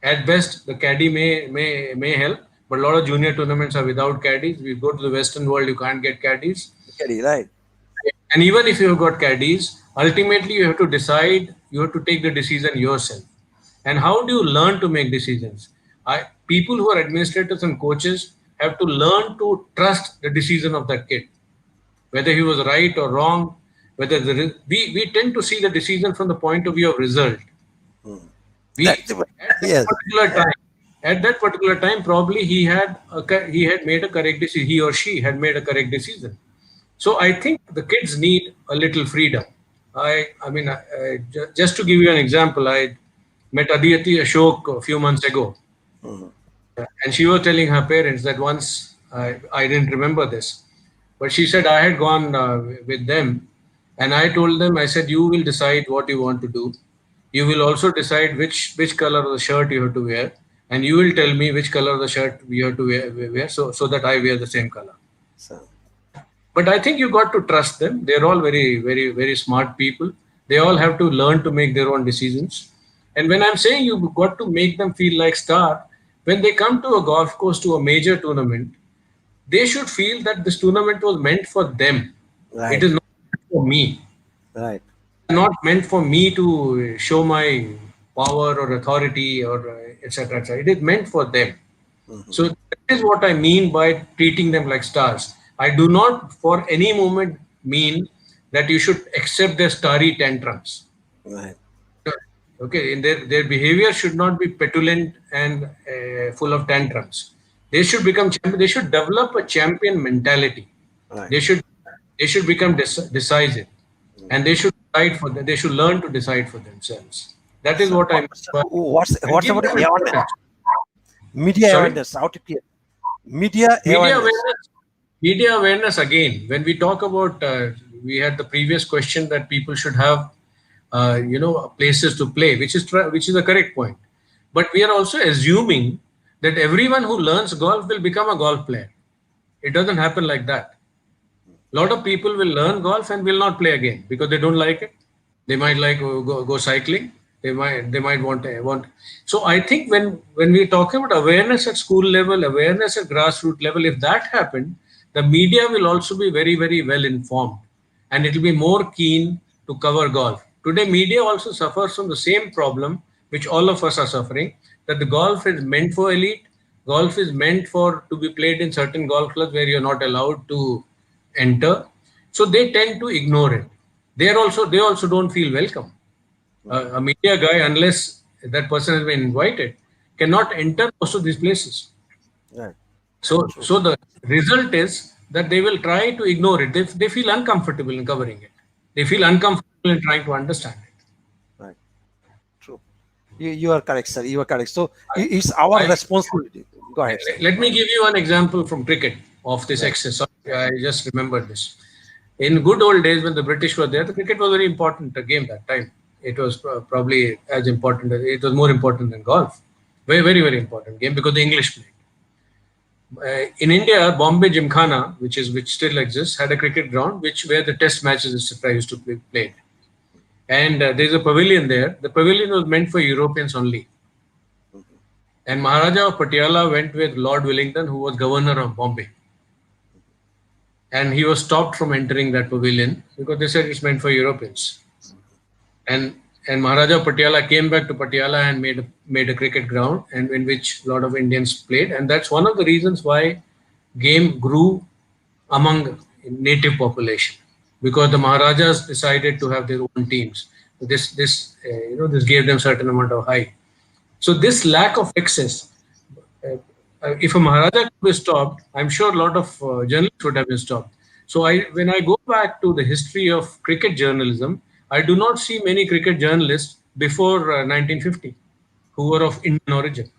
At best, the caddy may help, but a lot of junior tournaments are without caddies. We go to the Western world, you can't get caddies. Right. And even if you've got caddies, ultimately you have to decide, you have to take the decision yourself. And how do you learn to make decisions? People who are administrators and coaches have to learn to trust the decision of that kid, whether he was right or wrong. We tend to see the decision from the point of view of result. Hmm. We That's at that yes. particular time at that particular time probably he had made a correct decision, he or she had made a correct decision. So I think the kids need a little freedom. Just to give you an example, I met Adiyati Ashok a few months ago, Mhm. and she was telling her parents that once I didn't remember this, but she said I had gone with them, and I told them, I said, you will decide what you want to do. You will also decide which color of the shirt you have to wear, and you will tell me which color of the shirt you have to wear so that I wear the same color. So, But I think you got to trust them. They're all very, very, very smart people. They all have to learn to make their own decisions. And when I'm saying you've got to make them feel like star, when they come to a golf course to a major tournament, they should feel that this tournament was meant for them. It right. is not meant for me. Right. Not meant for me to show my power or authority or etc. etc. It is meant for them. Mhm. So that is what I mean by treating them like stars. I do not for any moment mean that you should accept their starry tantrums. Right. Okay, in their behavior should not be petulant and full of tantrums. They should become champion. They should develop a champion mentality. Right. They should they should become decisive, and they should decide for them. They should learn to decide for themselves. That is So, what I mean so by, and what's give about them the awareness? importance. Media Sorry. awareness. How to create media Media awareness? awareness. Media awareness again. When we talk about, we had the previous question that people should have, places to play, which is a correct point. But we are also assuming that everyone who learns golf will become a golf player. It doesn't happen like that. A lot of people will learn golf and will not play again because they don't like it. They might like go cycling. They might want. So I think when we talk about awareness at school level, awareness at grassroots level, if that happened, the media will also be very very well informed, and it will be more keen to cover golf. Today, media also suffers from the same problem which all of us are suffering. That the golf is meant for elite. Golf is meant for to be played in certain golf clubs where you're not allowed to enter. So they tend to ignore it. They also don't feel welcome. A media guy, unless that person has been invited, cannot enter most of these places. Right. So True. the result is that they will try to ignore it. They feel uncomfortable in covering it. They feel uncomfortable in trying to understand it. Right. True. You are correct, sir. You are correct. So it's our I, responsibility. Go ahead, sir. Let me give you an example from cricket of this Right. excess. I just remembered this. In good old days when the British were there, the cricket was very important game that time. It was probably as important. It was more important than golf. Very, very, very important game because the English played. In India, Bombay Gymkhana, which still exists, had a cricket ground which where the Test matches etc. used to be played. And there's a pavilion there. The pavilion was meant for Europeans only. And Maharaja of Patiala went with Lord Wellington, who was governor of Bombay, and he was stopped from entering that pavilion because they said it's meant for Europeans. And Maharaja Patiala came back to Patiala and made a cricket ground, and in which a lot of Indians played, and that's one of the reasons why game grew among native population because the Maharajas decided to have their own teams. This gave them certain amount of height. So this lack of access, if a Maharaja could be stopped, I'm sure a lot of journalists would have been stopped. So when I go back to the history of cricket journalism, I do not see many cricket journalists before 1950 who were of Indian origin.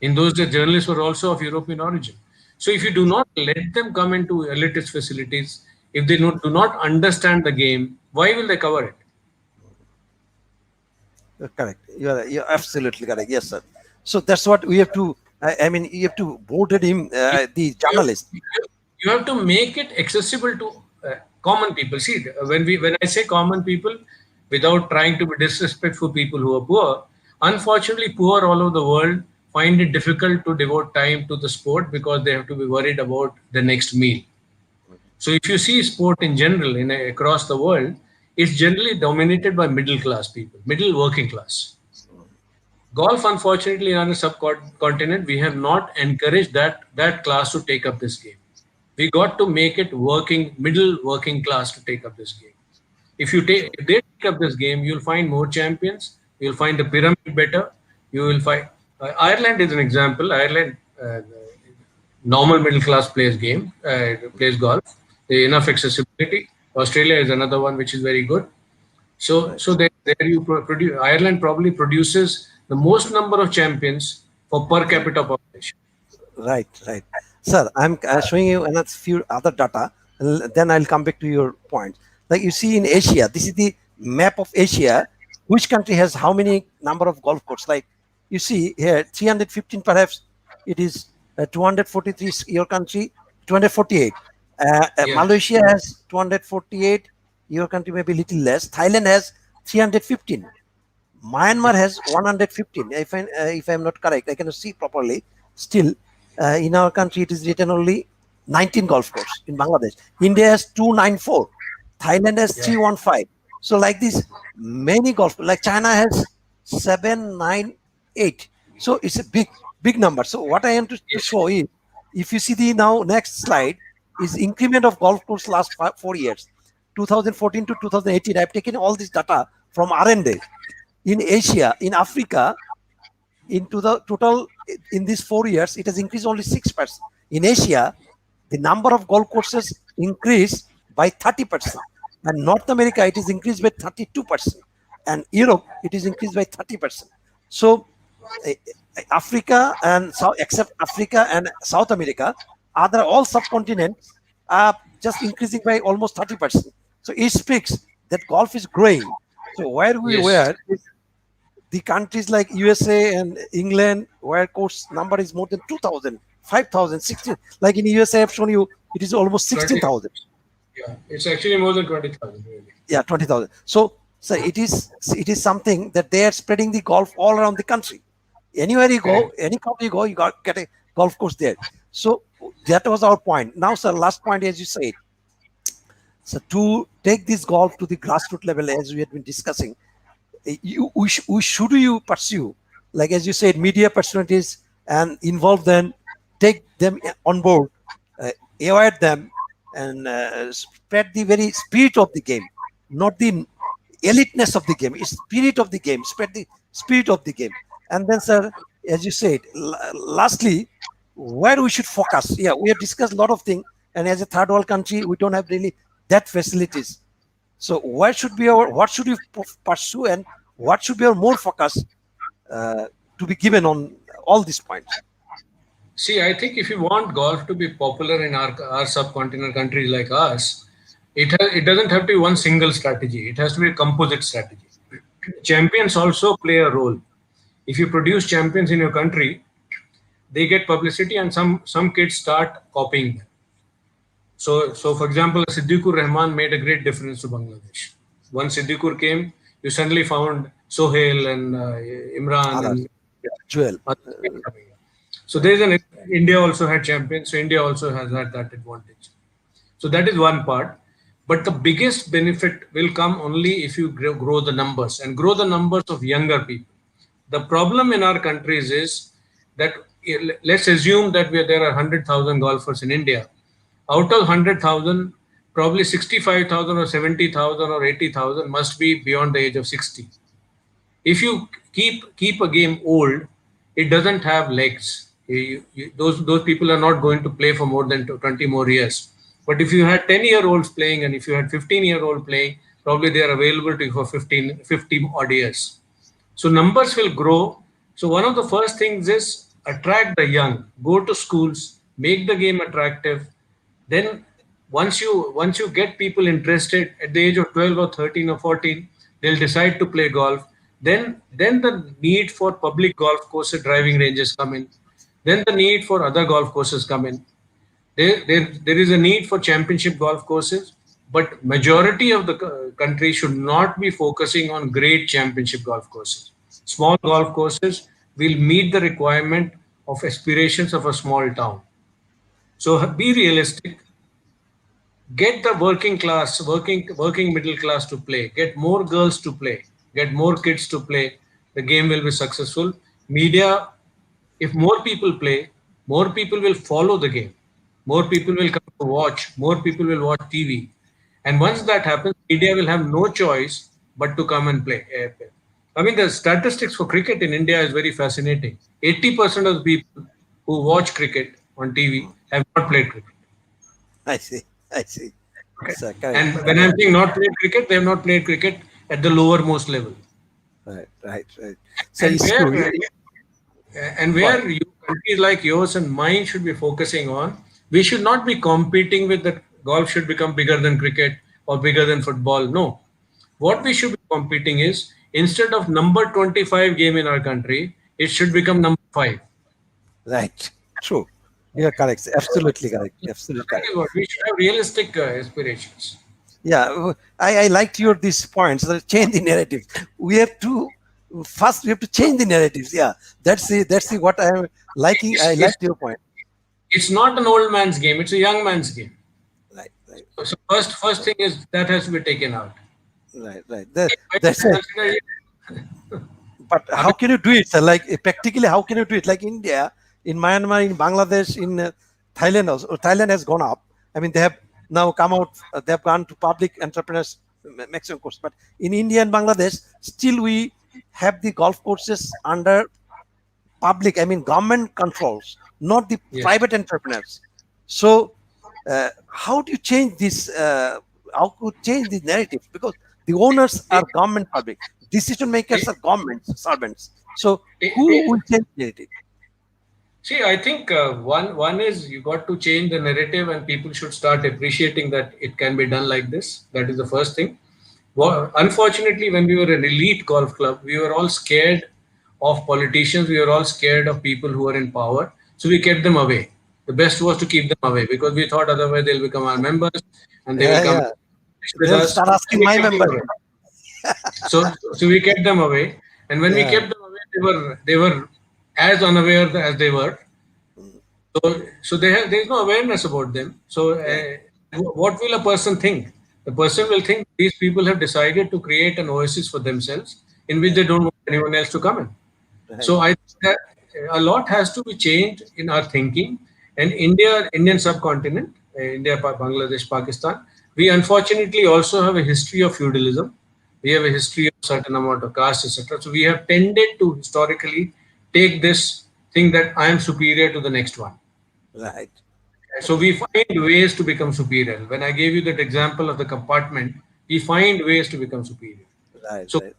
In those days, journalists were also of European origin. So if you do not let them come into elitist facilities, if they do not understand the game, why will they cover it? You're correct. You're absolutely correct. Yes, sir. So that's what we have to. I mean, you have to voted him, You, the you, journalist. you have to make it accessible to common people. See, when I say common people, without trying to be disrespectful, people who are poor, unfortunately, poor all over the world find it difficult to devote time to the sport because they have to be worried about the next meal. So if you see sport in general across the world, it's generally dominated by middle class people, middle working class. Golf, unfortunately, on a subcontinent, we have not encouraged that class to take up this game. We got to make it middle working class to take up this game. If they take up this game, you'll find more champions. You'll find the pyramid better. You will find Ireland is an example. Ireland, normal middle class plays golf. Enough accessibility. Australia is another one which is very good. So Right. there you produce. Ireland probably produces the most number of champions for per capita population. Right, right. Sir, I'm showing you another few other data, and then I'll come back to your point. Like you see in Asia, this is the map of Asia. Which country has how many number of golf courses? Like you see here, 315 perhaps. It is 243 your country, 248. Yeah, Malaysia has 248. Your country may be little less. Thailand has 315. yeah, Myanmar has 115. If I'm not correct, I cannot see properly. Still, in our country, it is written only 19 golf course in Bangladesh. India has 294. Thailand has yeah. 315. So like this, many golf like China has 798. So it's a big number. So what I am to Yes, show is, if you see the now next slide is increment of golf course last 4 years, 2014 to 2018. I've taken all this data from R&D in Asia, in Africa, into the total in these 4 years, it has increased only 6%. In Asia, the number of golf courses increased by 30%. And North America, it is increased by 32%. And Europe, it is increased by 30%. So Africa and South, except Africa and South America, other all subcontinents are just increasing by almost 30%. So it speaks that golf is growing. So where we yes. were, the countries like USA and England, where course number is more than 2,000, 5,000, 16. Like in USA, I've shown you, it is almost So I think 16,000. Yeah, it's actually more than 20,000 really. Yeah, 20,000. So it is something that they are spreading the golf all around the country. Anywhere you go, Correct. any country you go, you got get a golf course there. So that was our point. Now, sir, last point, as you said, so to take this golf to the grassroots level, as we had been discussing, we should you pursue, like as you said, media personalities and involve them, take them on board, uh, aware them, and spread the very spirit of the game, not the eliteness of the game. It's spirit of the game. Spread the spirit of the game, and then, sir, as you said, lastly, where we should focus. Yeah, we have discussed a lot of things, and as a third world country, we don't have really that facilities. So where should be our what should we pursue, and what should be our more focus uh, to be given on all these points? See, I think if you want golf to be popular in our subcontinent countries like us, it doesn't have to be one single strategy. It has to be a composite strategy. Champions also play a role. If you produce champions in your country, they get publicity, and some kids start copying them. So for example, Siddiqur Rahman made a great difference to Bangladesh. Once Siddiqur came, you suddenly found Sohail and Imran Others, and Joel. others coming up. So there's an India also had champions, so India also has had that advantage. So that is one part. But the biggest benefit will come only if you grow the numbers and grow the numbers of younger people. The problem in our countries is that let's assume that there are 100,000 golfers in India. Out of 100,000, probably 65,000 or 70,000 or 80,000 must be beyond the age of 60. If you keep a game old, it doesn't have legs. Those people are not going to play for more than 20 more years. But if you had 10-year-olds playing, and if you had 15-year-old playing, probably they are available to you for 50 odd years. So numbers will grow. So one of the first things is attract the young. Go to schools, make the game attractive. Then once you get people interested at the age of 12 or 13 or 14, they'll decide to play golf. Then the need for public golf courses, driving ranges come in. Then the need for other golf courses come in. There is a need for championship golf courses, but majority of the country should not be focusing on great championship golf courses. Small golf courses will meet the requirement of aspirations of a small town. So be realistic. Get the working class, working middle class to play. Get more girls to play. Get more kids to play. The game will be successful. Media, if more people play, more people will follow the game. More people will come to watch. More people will watch TV. And once that happens, media will have no choice but to come and play. I mean, the statistics for cricket in India is very fascinating. 80% of the people who watch cricket on TV have not played cricket. I see. I see. Okay. So correct. And when I'm saying not played cricket, they have not played cricket at the lowermost level. Right. Right. Right. So And it's true. Go ahead. where you countries like yours and mine should be focusing on, we should not be competing with that golf should become bigger than cricket or bigger than football. No. What we should be competing is instead of number 25 game in our country, it should become number 5. Right. True. You're correct. Absolutely correct. Absolutely That correct. is what we should have realistic aspirations. Yeah, I liked your these points. Change the narrative. We have to first we have to change the narratives. Yeah, that's the what I'm liking. I It's, it's, liked your point. it's not an old man's game, it's a young man's game. Right, right, So first thing is that has to be taken out. right, right. I That's it. consider But I how mean, can you do it, sir? Like practically, how can you do it? Like India, in Myanmar, in Bangladesh, in Thailand also. Thailand has gone up. I mean, they have now come out. They have gone to public entrepreneurs maximum course. But in India and Bangladesh, still we have the golf courses under public, I mean government controls, not the yes. private entrepreneurs. So how do you change this? How could change the narrative? Because the owners It, are government public, decision makers it, are government servants. So who it, will change the narrative? See, I think one is you got to change the narrative, and people should start appreciating that it can be done like this. That is the first thing. Well, unfortunately, when we were an elite golf club, we were all scared of politicians. We were all scared of people who are in power, so we kept them away. the best was to keep them away because we thought otherwise they'll become our members and they will Yeah, come yeah. with They'll us. start asking We my kept them member. away. So we kept them away, and when we Yeah. kept them away, they were as unaware as they were. Mm, So there is no awareness about them. So right, what will a person think? The person will think these people have decided to create an oasis for themselves in which they right, don't want anyone else to come in. right, So I think that a lot has to be changed in our thinking. And Indian subcontinent, India, Bangladesh, Pakistan, we unfortunately also have a history of feudalism. We have a history of certain amount of caste, etc. So we have tended to historically take this thing that I am superior to the next one. right, So we find ways to become superior. When I gave you that example of the compartment, we find ways to become superior. right, So right,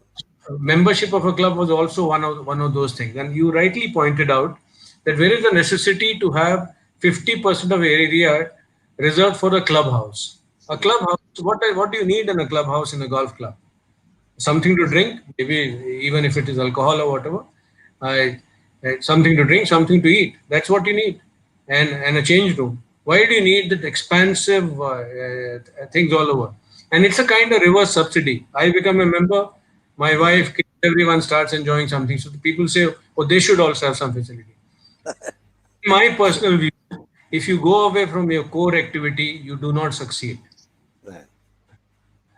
membership of a club was also one of those things. And you rightly pointed out that there is a necessity to have 50% of area reserved for a clubhouse. A mm, clubhouse, what do you need in a clubhouse in a golf club? Something to drink, maybe even if it is alcohol or whatever. I, Something to drink, something to eat. That's what you need, and a change room. Why do you need that expansive things all over? And it's a kind of reverse subsidy. I become a member, my mm, wife, kids, everyone starts enjoying something. So the people say, oh, they should also have some facility. In my true, personal view, if you go away from your core activity, you do not succeed. right,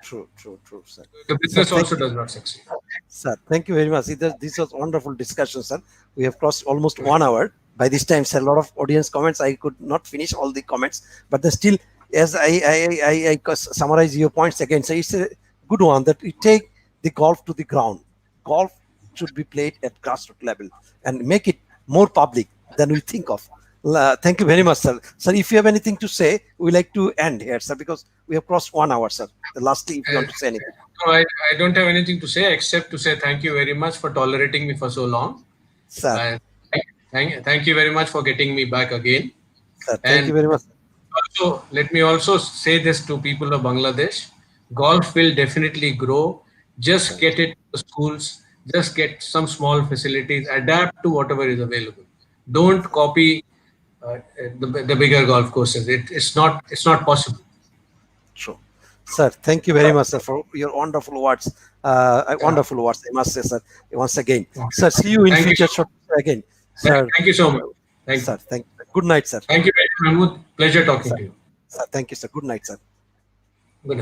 true, true, true, sir. The Sir, business thank also you. does not succeed. Sir, thank you very much. This was wonderful discussion, sir. We have crossed almost 1 hour. By this time, sir, a lot of audience comments. I could not finish all the comments, but then still, as I summarize your points again, so it's a good one that we take the golf to the ground. Golf should be played at grassroots level and make it more public than we think of. Thank you very much, sir. Sir, if you have anything to say, we like to end here, sir, because we have crossed 1 hour, sir. Lastly, if you Uh, want to say anything, No, I don't have anything to say except to say thank you very much for tolerating me for so long. sir. Uh, thank you very much for getting me back again. Sir, thank you And very much. also, let me also say this to people of Bangladesh: golf will definitely grow. Just Right. get it to schools. Just get some small facilities. Adapt to whatever is available. Don't copy the bigger golf courses. It's not possible. True. Sir, thank you very much, sir, for your wonderful words. Yeah. Wonderful words, I must say, sir, once again. Sir, see you in Thank you future so short again. much. Sir, Thank you so much. Thank you. sir, thank you. Good night, sir. Thank you very much, Mahmood. Pleasure talking Sir, to you. sir, thank you, sir. Good night, sir. Good night.